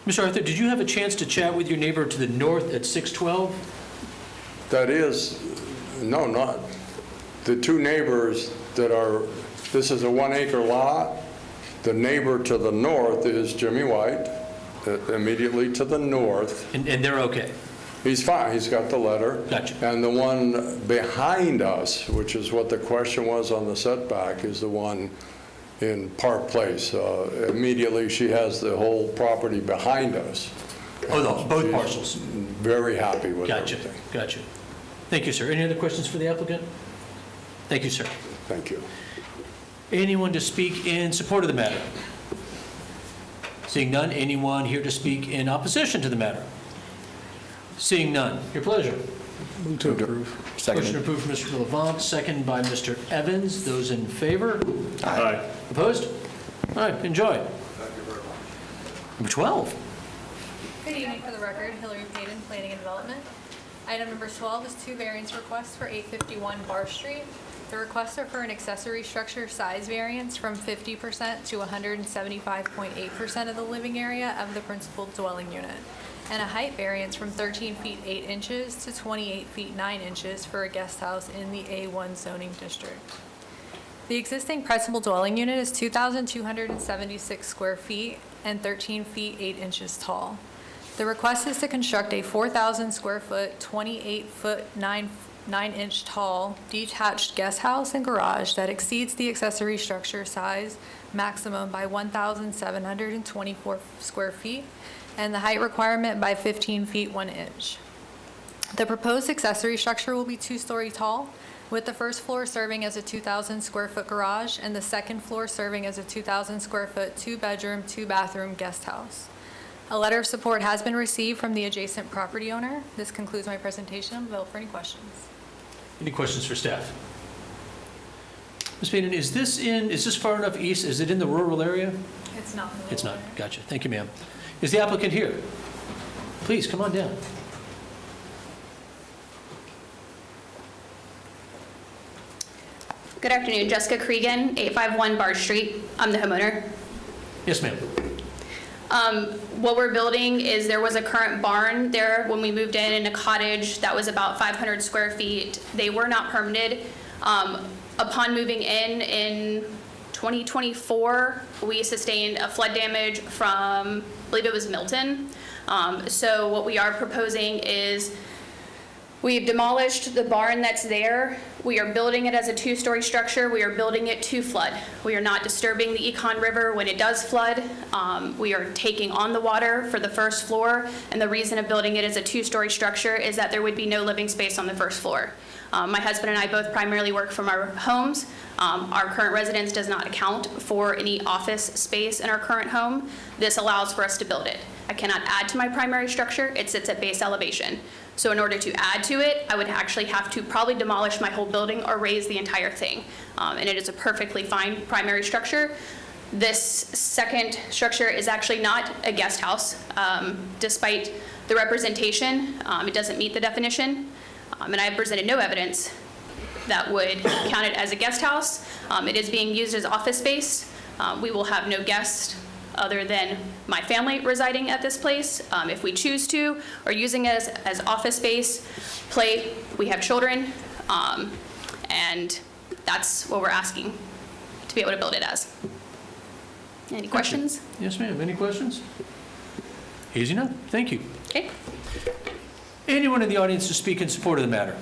Mr. Arthur, did you have a chance to chat with your neighbor to the north at 612? That is, no, not, the 2 neighbors that are, this is a 1-acre lot. The neighbor to the north is Jimmy White, immediately to the north. And they're okay? He's fine, he's got the letter. Gotcha. And the one behind us, which is what the question was on the setback, is the one in Park Place. Immediately, she has the whole property behind us. Oh, no, both She's parcels. very happy with everything. Gotcha. Thank you, sir. Any other questions for the applicant? Thank you, sir. Thank you. Anyone to speak in support of the matter? Seeing none, anyone here to speak in opposition to the matter? Seeing none, your pleasure. Move to approve. Motion approved from Mr. Levant, second by Mr. Evans. Those in favor? Aye. Opposed? All right, enjoy. Number 12. Good evening, for the record, Hillary Payton, Planning and Development. Item number 12 is 2 variance requests for 851 Bar Street. The requests are for an accessory structure size variance from 50% to 175.8% of the living area of the principal dwelling unit, and a height variance from 13 feet 8 inches to 28 feet 9 inches for a guest house in the A1 zoning district. The existing principal dwelling unit is 2,276 square feet and 13 feet 8 inches tall. The request is to construct a 4,000 square foot, 28 foot 9-inch tall detached guest house and garage that exceeds the accessory structure size maximum by 1,724 square feet and the height requirement by 15 feet 1 inch. The proposed accessory structure will be 2-story tall, with the first floor serving as a 2,000 square foot garage and the second floor serving as a 2,000 square foot 2-bedroom, 2-bathroom guest house. A letter of support has been received from the adjacent property owner. This concludes my presentation. I'm available for any questions. Any questions for staff? Ms. Payton, is this far enough east? Is it in the rural area? It's not. It's not. Gotcha. Thank you, ma'am. Is the applicant here? Please, come on down. Good afternoon, Jessica Cregan, 851 Bar Street. I'm the homeowner. Yes, ma'am. What we're building is there was a current barn there when we moved in a cottage that was about 500 square feet. They were not permitted. Upon moving in 2024, we sustained a flood damage from, I believe it was Milton. So what we are proposing is we've demolished the barn that's there. We are building it as a 2-story structure. We are building it to flood. We are not disturbing the Econ River when it does flood. We are taking on the water for the first floor, and the reason of building it as a 2-story structure is that there would be no living space on the first floor. My husband and I both primarily work from our homes. Our current residence does not account for any office space in our current home. This allows for us to build it. I cannot add to my primary structure. It sits at base elevation. So in order to add to it, I would actually have to probably demolish my whole building or raise the entire thing. And it is a perfectly fine primary structure. This second structure is actually not a guest house. Despite the representation, it doesn't meet the definition. And I have presented no evidence that would count it as a guest house. It is being used as office space. We will have no guests other than my family residing at this place. If we choose to, or using it as office space, we have children, and that's what we're asking to be able to build it as. Any questions? Yes, ma'am. Any questions? Easy enough. Thank you. Okay. Anyone in the audience to speak in support of the matter?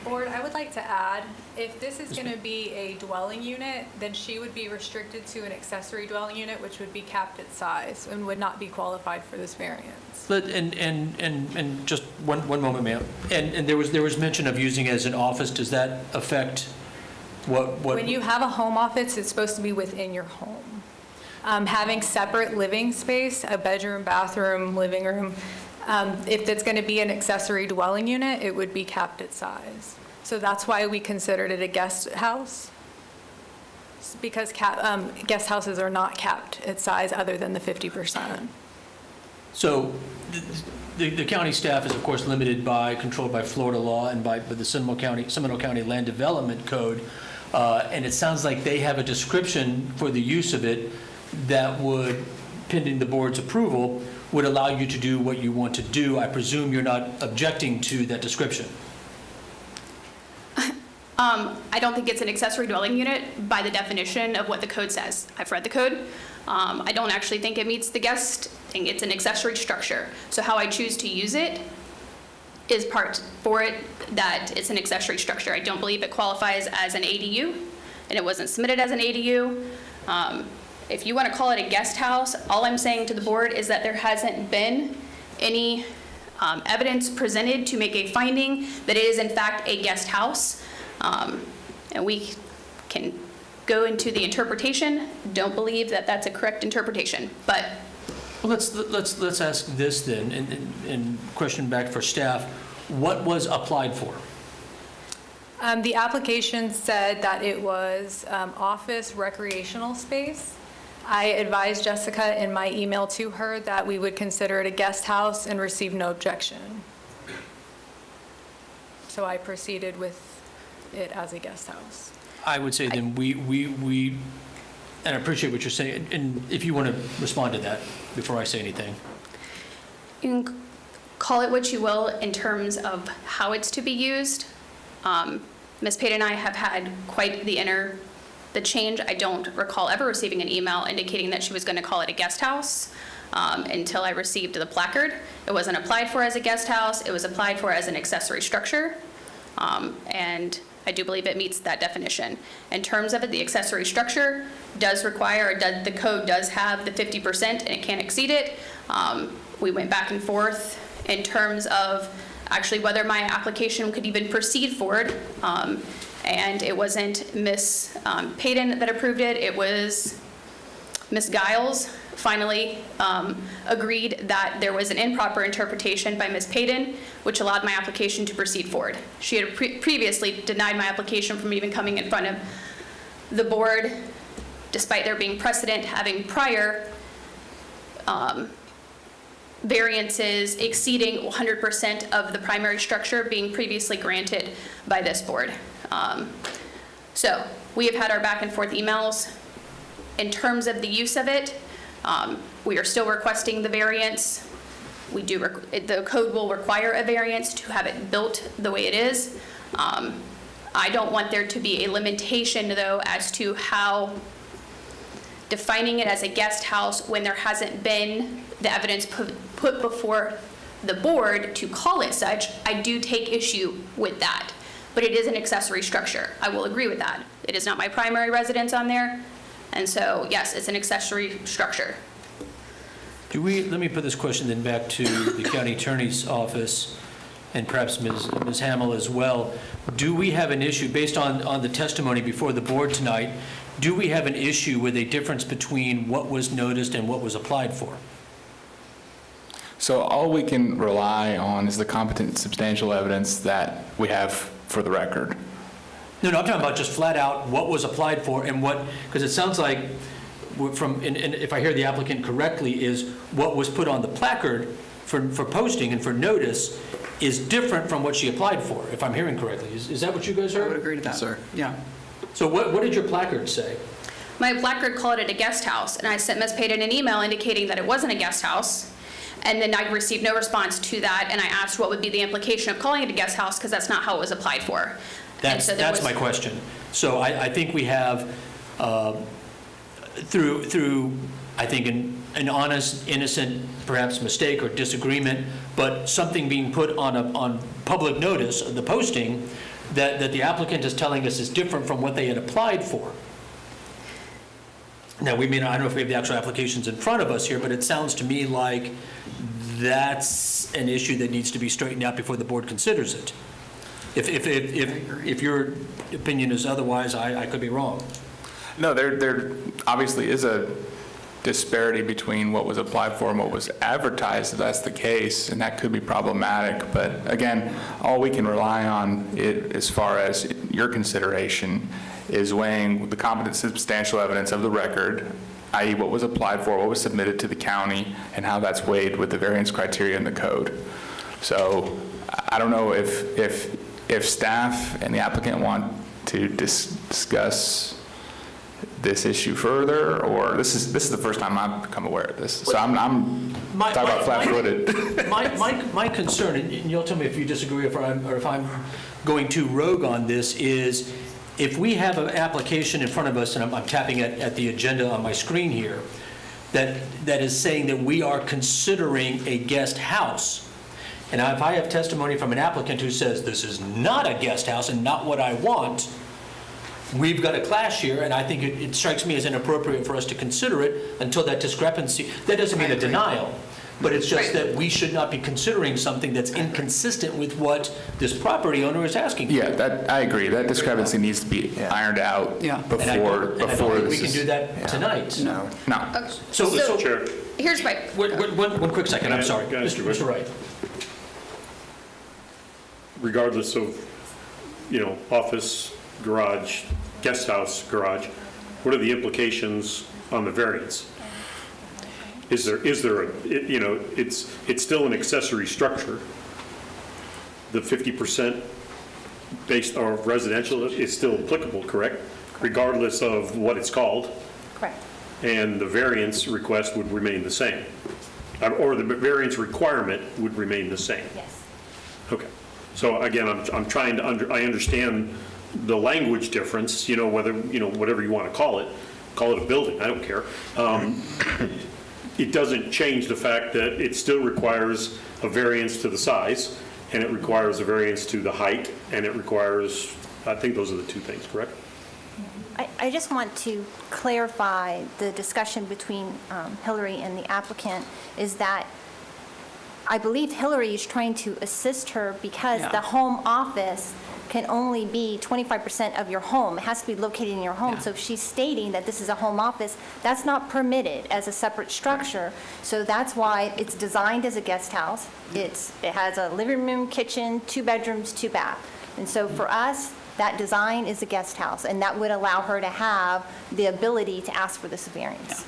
Board, I would like to add, if this is going to be a dwelling unit, then she would be restricted to an accessory dwelling unit, which would be capped at size and would not be qualified for this variance. And just one moment, ma'am. And there was mention of using it as an office. Does that affect what? When you have a home office, it's supposed to be within your home. Having separate living space, a bedroom, bathroom, living room, if it's going to be an accessory dwelling unit, it would be capped at size. So that's why we considered it a guest house, because guest houses are not capped at size other than the 50%. So the county staff is, of course, controlled by Florida law and by the Seminole County Land Development Code. And it sounds like they have a description for the use of it that would, pending the board's approval, would allow you to do what you want to do. I presume you're not objecting to that description. I don't think it's an accessory dwelling unit by the definition of what the code says. I've read the code. I don't actually think it meets the guest thing. It's an accessory structure. So how I choose to use it is part for it that it's an accessory structure. I don't believe it qualifies as an ADU, and it wasn't submitted as an ADU. If you want to call it a guest house, all I'm saying to the board is that there hasn't been any evidence presented to make a finding that it is in fact a guest house. And we can go into the interpretation. Don't believe that that's a correct interpretation, but. Well, let's ask this then, and question back for staff. what was applied for? The application said that it was office recreational space. I advised Jessica in my email to her that we would consider it a guest house and receive no objection. So I proceeded with it as a guest house. I would say then we, and I appreciate what you're saying, and if you want to respond to that before I say anything. You can call it what you will in terms of how it's to be used. Ms. Payton and I have had quite the change. I don't recall ever receiving an email indicating that she was going to call it a guest house until I received the placard. It wasn't applied for as a guest house. It was applied for as an accessory structure. And I do believe it meets that definition. In terms of it, the accessory structure does require, the code does have the 50% and it can't exceed it. We went back and forth in terms of actually whether my application could even proceed forward. And it wasn't Ms. Payton that approved it, it was Ms. Giles finally agreed that there was an improper interpretation by Ms. Payton, which allowed my application to proceed forward. She had previously denied my application from even coming in front of the board, despite there being precedent having prior variances exceeding 100% of the primary structure being previously granted by this board. So we have had our back and forth emails. In terms of the use of it, we are still requesting the variance. We do, the code will require a variance to have it built the way it is. I don't want there to be a limitation though as to how defining it as a guest house when there hasn't been the evidence put before the board to call it such. I do take issue with that, but it is an accessory structure. I will agree with that. It is not my primary residence on there, and so yes, it's an accessory structure. Let me put this question then back to the county attorney's office and perhaps Ms. Hamill as well. Do we have an issue, based on the testimony before the board tonight, do we have an issue with a difference between what was noticed and what was applied for? So all we can rely on is the competent substantial evidence that we have for the record. No, I'm talking about just flat out what was applied for and what, because it sounds like and if I hear the applicant correctly, is what was put on the placard for posting and for notice is different from what she applied for, if I'm hearing correctly. Is that what you guys heard? I would agree to that. Sir. Yeah. So what did your placard say? My placard called it a guest house, and I sent Ms. Payton an email indicating that it wasn't a guest house. And then I received no response to that, and I asked what would be the implication of calling it a guest house, because that's not how it was applied for. That's my question. So I think we have, through I think an honest, innocent, perhaps mistake or disagreement, but something being put on public notice, the posting, that the applicant is telling us is different from what they had applied for. Now, I don't know if we have the actual applications in front of us here, but it sounds to me like that's an issue that needs to be straightened out before the board considers it. If your opinion is otherwise, I could be wrong. No, there obviously is a disparity between what was applied for and what was advertised, if that's the case, and that could be problematic. But again, all we can rely on as far as your consideration is weighing the competent substantial evidence of the record, i.e. what was applied for, what was submitted to the county, and how that's weighed with the variance criteria in the code. So I don't know if staff and the applicant want to discuss this issue further, or this is the first time I've become aware of this. So I'm talking about flat-footed. My concern, and you'll tell me if you disagree or if I'm going too rogue on this, is if we have an application in front of us, and I'm tapping at the agenda on my screen here, that is saying that we are considering a guest house, and if I have testimony from an applicant who says this is not a guest house and not what I want, we've got a clash here, and I think it strikes me as inappropriate for us to consider it until that discrepancy. That doesn't mean a denial, but it's just that we should not be considering something that's inconsistent with what this property owner is asking for. Yeah, I agree. That discrepancy needs to be ironed out before I don't think we this can do that tonight. No. So Sure. Here's my... One quick second, I'm sorry. Go ahead, Mr. Wright. regardless of, office, garage, guest house, garage, what are the implications on the variance? Is there, it's still an accessory structure. The 50% based or residential is still applicable, correct? Regardless of what it's called, Correct. and the variance request would remain the same. Or the variance requirement would remain the same. Yes. Okay. So again, I'm trying to I understand the language difference, whether, whatever you want to call it a building, I don't care. It doesn't change the fact that it still requires a variance to the size, and it requires a variance to the height, and it requires, I think those are the two things, correct? I just want to clarify the discussion between Hillary and the applicant is that I believe Hillary is trying to assist her because the home office can only be 25% of your home. It has to be located in your home. So if she's stating that this is a home office, that's not permitted as a separate structure. So that's why it's designed as a guest house. It has a living room, kitchen, 2 bedrooms, 2 bath. And so for us, that design is a guest house, and that would allow her to have the ability to ask for this variance.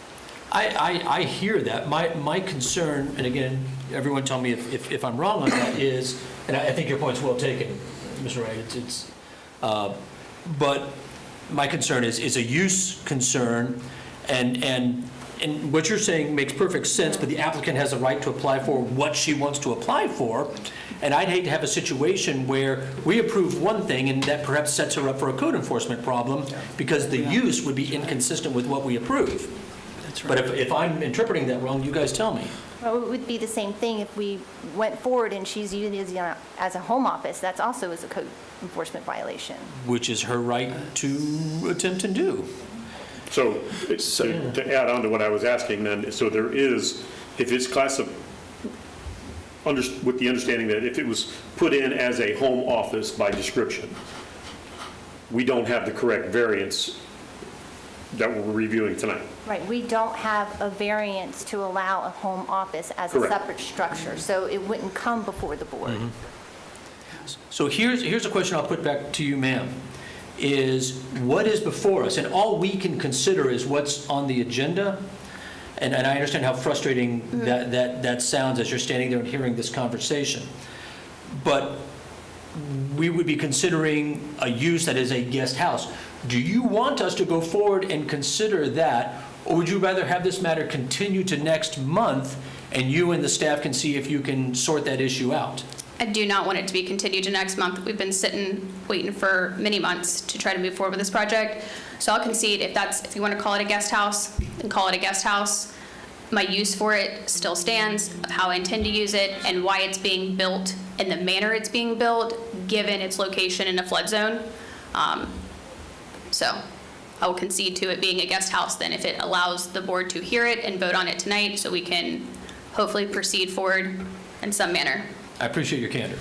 I hear that. My concern, and again, everyone tell me if I'm wrong on that, is, and I think your point's well taken, Mr. Wright, but my concern is a use concern, and what you're saying makes perfect sense, but the applicant has a right to apply for what she wants to apply for, and I'd hate to have a situation where we approve one thing and that perhaps sets her up for a code enforcement problem because the use would be inconsistent with what we approve. But if I'm interpreting that wrong, you guys tell me. Well, it would be the same thing if we went forward and she's using it as a home office. That's also is a code enforcement violation. Which is her right to attempt and do. So to add on to what I was asking then, so there is, if it's with the understanding that if it was put in as a home office by description, we don't have the correct variance that we're reviewing tonight. Right, we don't have a variance to allow a home office as a Correct. separate structure, so it wouldn't come before the board. So here's a question I'll put back to you, ma'am, is what is before us? And all we can consider is what's on the agenda. And I understand how frustrating that sounds as you're standing there and hearing this conversation. But we would be considering a use that is a guest house. Do you want us to go forward and consider that, or would you rather have this matter continue to next month and you and the staff can see if you can sort that issue out? I do not want it to be continued to next month. We've been sitting, waiting for many months to try to move forward with this project. So I'll concede if you want to call it a guest house, then call it a guest house. My use for it still stands, of how I intend to use it and why it's being built and the manner it's being built, given its location in a flood zone. So I will concede to it being a guest house then if it allows the board to hear it and vote on it tonight so we can hopefully proceed forward in some manner. I appreciate your candor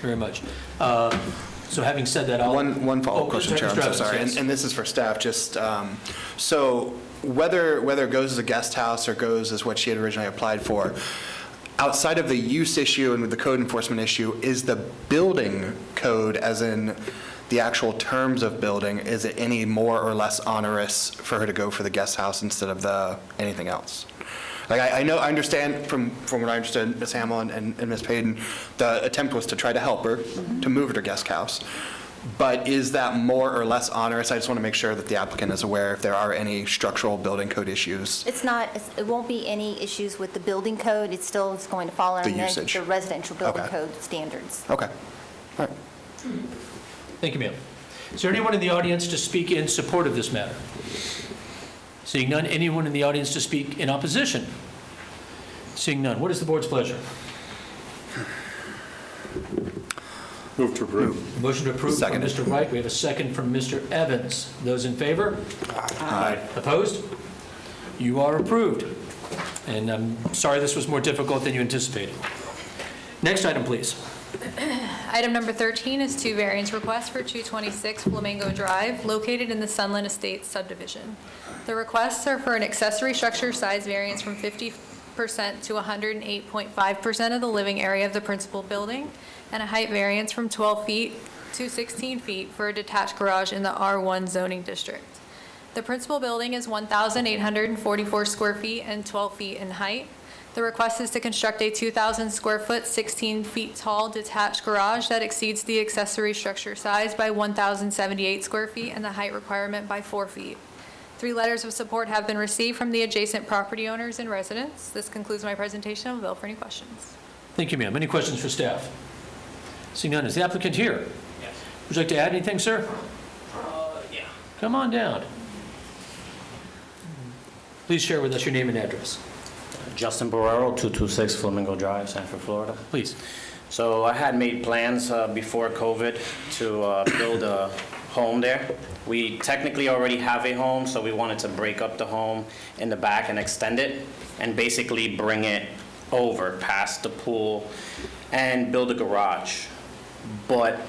very much. So having said that, I'll... One follow-up question, Chair, I'm so sorry, and this is for staff, just, so whether it goes as a guest house or goes as what she had originally applied for, outside of the use issue and with the code enforcement issue, is the building code, as in the actual terms of building, is it any more or less onerous for her to go for the guest house instead of anything else? Like, I understand from what I understood, Ms. Hamill and Ms. Payton, the attempt was to try to help her to move her to guest house. But is that more or less onerous? I just want to make sure that the applicant is aware if there are any structural building code issues. It won't be any issues with the building code. It still is going to fall under the residential building code standards. Okay. All right. Thank you, ma'am. Is there anyone in the audience to speak in support of this matter? Seeing none, anyone in the audience to speak in opposition? Seeing none, what is the board's pleasure? Move to approve. Motion to approve from Mr. Wright. We have a second from Mr. Evans. Those in favor? Aye. Opposed? You are approved. And I'm sorry this was more difficult than you anticipated. Next item, please. Item number 13 is 2 variance requests for 226 Flamingo Drive, located in the Sunland Estates subdivision. The requests are for an accessory structure size variance from 50 to 108.5% of the living area of the principal building, and a height variance from 12 feet to 16 feet for a detached garage in the R1 zoning district. The principal building is 1,844 square feet and 12 feet in height. The request is to construct a 2,000 square foot, 16 feet tall detached garage that exceeds the accessory structure size by 1,078 square feet and the height requirement by 4 feet. 3 letters of support have been received from the adjacent property owners and residents. This concludes my presentation. I'm available for any questions. Thank you, ma'am. Any questions for staff? Seeing none, is the applicant here? Yes. Would you like to add anything, sir? Yeah. Come on down. Please share with us your name and address. Justin Barrero, 226 Flamingo Drive, Sanford, Florida. Please. So I had made plans before COVID to build a home there. We technically already have a home, so we wanted to break up the home in the back and extend it and basically bring it over past the pool and build a garage. But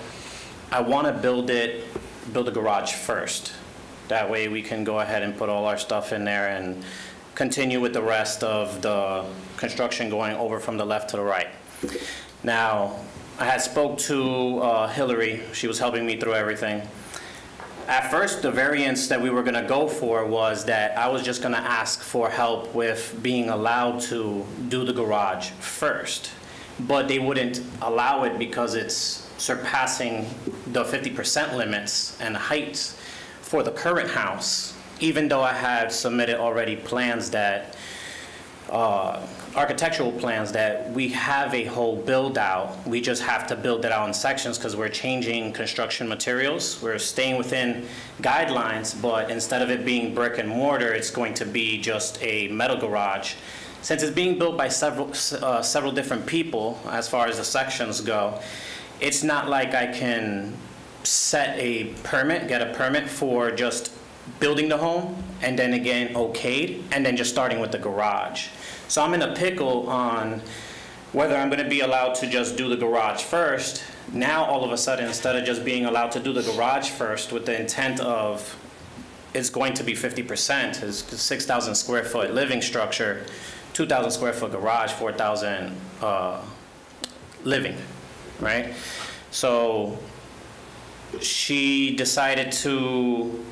I want to build a garage first. That way we can go ahead and put all our stuff in there and continue with the rest of the construction going over from the left to the right. Now, I had spoke to Hillary. She was helping me through everything. At first, the variance that we were going to go for was that I was just going to ask for help with being allowed to do the garage first. But they wouldn't allow it because it's surpassing the 50% limits and heights for the current house, even though I had submitted already plans that, architectural plans that we have a whole build out. We just have to build it out in sections because we're changing construction materials. We're staying within guidelines, but instead of it being brick and mortar, it's going to be just a metal garage. Since it's being built by several different people, as far as the sections go, it's not like I can get a permit for just building the home, and then again okayed, and then just starting with the garage. So I'm in a pickle on whether I'm going to be allowed to just do the garage first. Now, all of a sudden, instead of just being allowed to do the garage first with the intent of it's going to be 50%, is 6,000 square foot living structure, 2,000 square foot garage, 4,000 living, right? So she decided to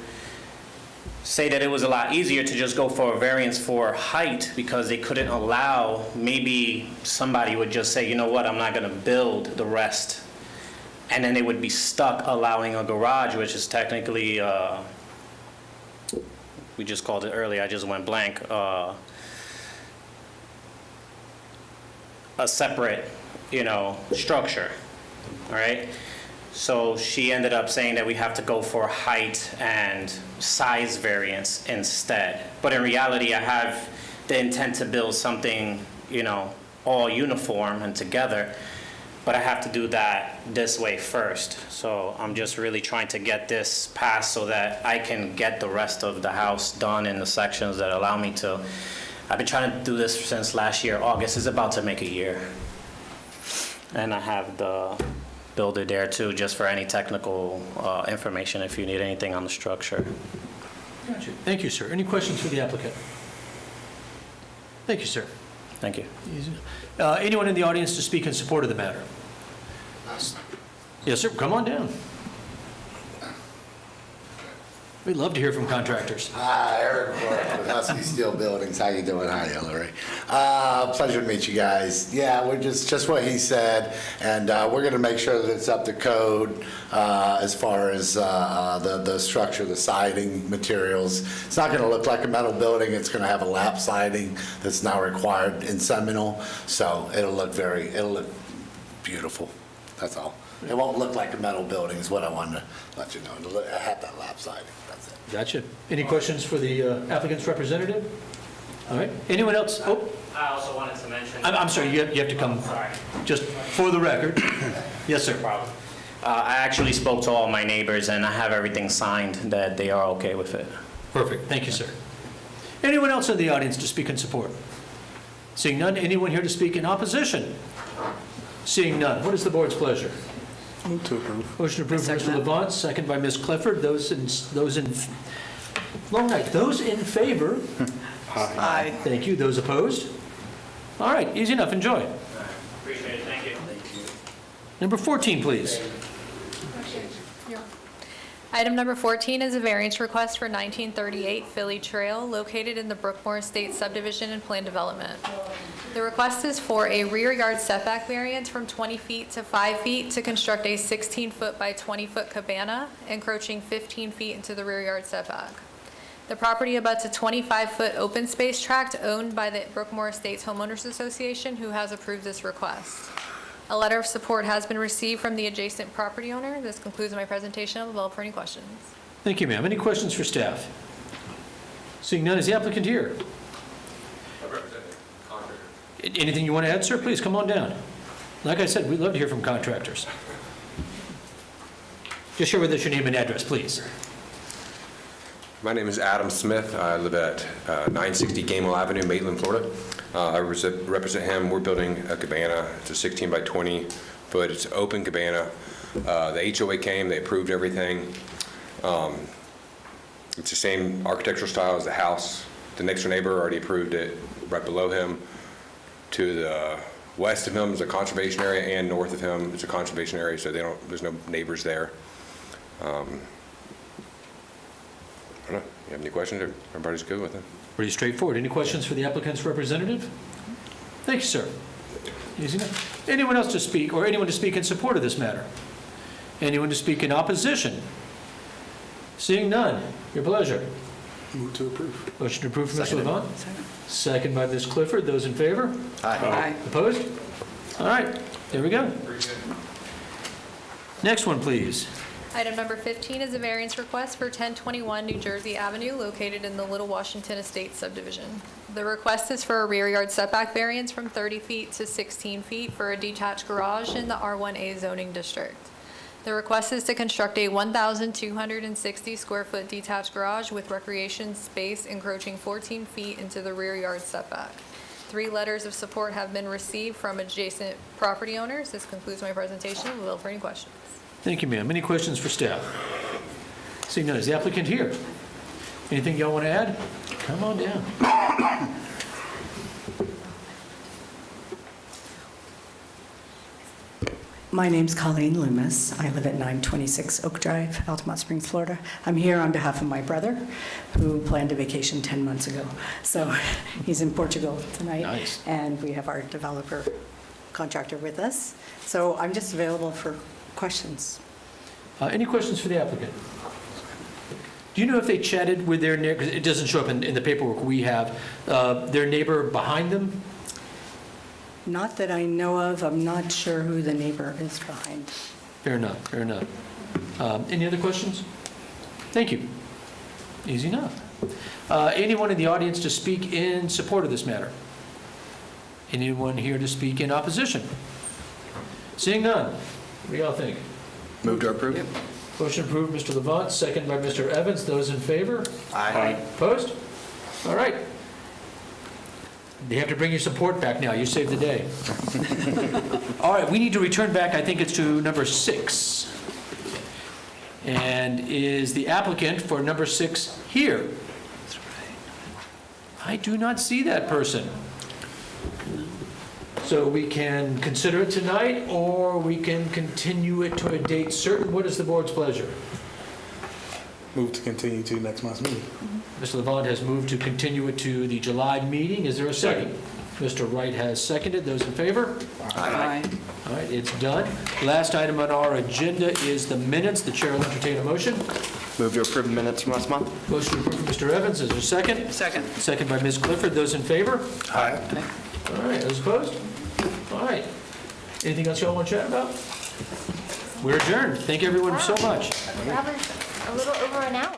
say that it was a lot easier to just go for a variance for height because they couldn't allow, maybe somebody would just say, you know what, I'm not going to build the rest. And then they would be stuck allowing a garage, which is technically, we just called it earlier, I just went blank, a separate, structure, all right? So she ended up saying that we have to go for height and size variance instead. But in reality, I have the intent to build something, all uniform and together, but I have to do that this way first. So I'm just really trying to get this passed so that I can get the rest of the house done in the sections that allow me to. I've been trying to do this since last year. August is about to make a year. And I have the builder there too, just for any technical information if you need anything on the structure. Gotcha. Thank you, sir. Any questions for the applicant? Thank you, sir. Thank you. Anyone in the audience to speak in support of the matter? Yes, sir. Come on down. We'd love to hear from contractors. Hi, Eric Clark with Husky Steel Buildings. How you doing? Hi, Hillary. Pleasure to meet you guys. Yeah, we're just what he said, and we're going to make sure that it's up to code as far as the structure, the siding materials. It's not going to look like a metal building. It's going to have a lap siding that's now required in Seminole, so it'll look beautiful. That's all. It won't look like a metal building is what I wanted to let you know. It'll have that lap siding. That's it. Gotcha. Any questions for the applicant's representative? All right. Anyone else? Oh, I also wanted to mention. I'm sorry. You have to come. Sorry. Just for the record. Yes, sir. No problem. I actually spoke to all my neighbors, and I have everything signed that they are okay with it. Perfect. Thank you, sir. Anyone else in the audience to speak in support? Seeing none. Anyone here to speak in opposition? Seeing none. What is the board's pleasure? Move to approve. Motion to approve, Mr. Levant, second by Ms. Clifford. Those in favor? Aye. Thank you. Those opposed? All right, easy enough, enjoy. Appreciate it, thank you. Number 14, please. Item number 14 is a variance request for 1938 Philly Trail located in the Brookmore Estates subdivision and plan development. The request is for a rear yard setback variance from 20 feet to 5 feet to construct a 16-foot by 20-foot cabana encroaching 15 feet into the rear yard setback. The property abuts a 25-foot open space tract owned by the Brookmore Estates Homeowners Association, who has approved this request. A letter of support has been received from the adjacent property owner. This concludes my presentation. I'm available for any questions. Thank you, ma'am. Any questions for staff? Seeing none, is the applicant here? Anything you want to add, sir? Please come on down. Like I said, we'd love to hear from contractors. Just share with us your name and address, please. My name is Adam Smith. I live at 960 Gamewell Avenue, Maitland, Florida. I represent him. We're building a cabana. It's a 16 by 20 foot. It's an open cabana. The HOA came, they approved everything. It's the same architectural style as the house. The next door neighbor already approved it. Right below him, to the west of him is a conservation area, and north of him is a conservation area, so there's no neighbors there. I don't know. You have any questions? Or everybody's good with it? Pretty straightforward. Any questions for the applicant's representative? Thank you, sir. Easy enough. Anyone else to speak, or anyone to speak in support of this matter? Anyone to speak in opposition? Seeing none, your pleasure. Move to approve. Motion to approve from Mr. Levant. Second by Ms. Clifford. Those in favor? Aye. Opposed? All right, there we go. Next one, please. Item number 15 is a variance request for 1021 New Jersey Avenue located in the Little Washington Estates subdivision. The request is for a rear yard setback variance from 30 feet to 16 feet for a detached garage in the R1A zoning district. The request is to construct a 1,260 square foot detached garage with recreation space encroaching 14 feet into the rear yard setback. 3 letters of support have been received from adjacent property owners. This concludes my presentation. I'm available for any questions. Thank you, ma'am. Any questions for staff? Seeing none, is the applicant here? Anything y'all want to add? Come on down. My name's Colleen Loomis. I live at 926 Oak Drive, Altamont Springs, Florida. I'm here on behalf of my brother, who planned a vacation 10 months ago. So he's in Portugal tonight. Nice. And we have our developer contractor with us. So I'm just available for questions. Any questions for the applicant? Do you know if they chatted with their neighbor, because it doesn't show up in the paperwork we have, their neighbor behind them? Not that I know of. I'm not sure who the neighbor is behind. Fair enough, fair enough. Any other questions? Thank you. Easy enough. Anyone in the audience to speak in support of this matter? Anyone here to speak in opposition? Seeing none, what do y'all think? Move to approve. Motion approved, Mr. Levant, second by Mr. Evans. Those in favor? Aye. Opposed? All right. You have to bring your support back now. You saved the day. All right, we need to return back, I think it's to number 6. And is the applicant for number 6 here? I do not see that person. So we can consider it tonight, or we can continue it to a date certain. What is the board's pleasure? Move to continue to next month's meeting. Mr. Levant has moved to continue it to the July meeting. Is there a second? Mr. Wright has seconded. Those in favor? Aye. All right, it's done. Last item on our agenda is the minutes. The chair will entertain a motion. Move to approve minutes from last month. Motion approved from Mr. Evans. Is there a second? Second. Second by Ms. Clifford. Those in favor? Aye. All right, those opposed? All right. Anything else you all want to chat about? We're adjourned. Thank you everyone so much. That was a little over an hour.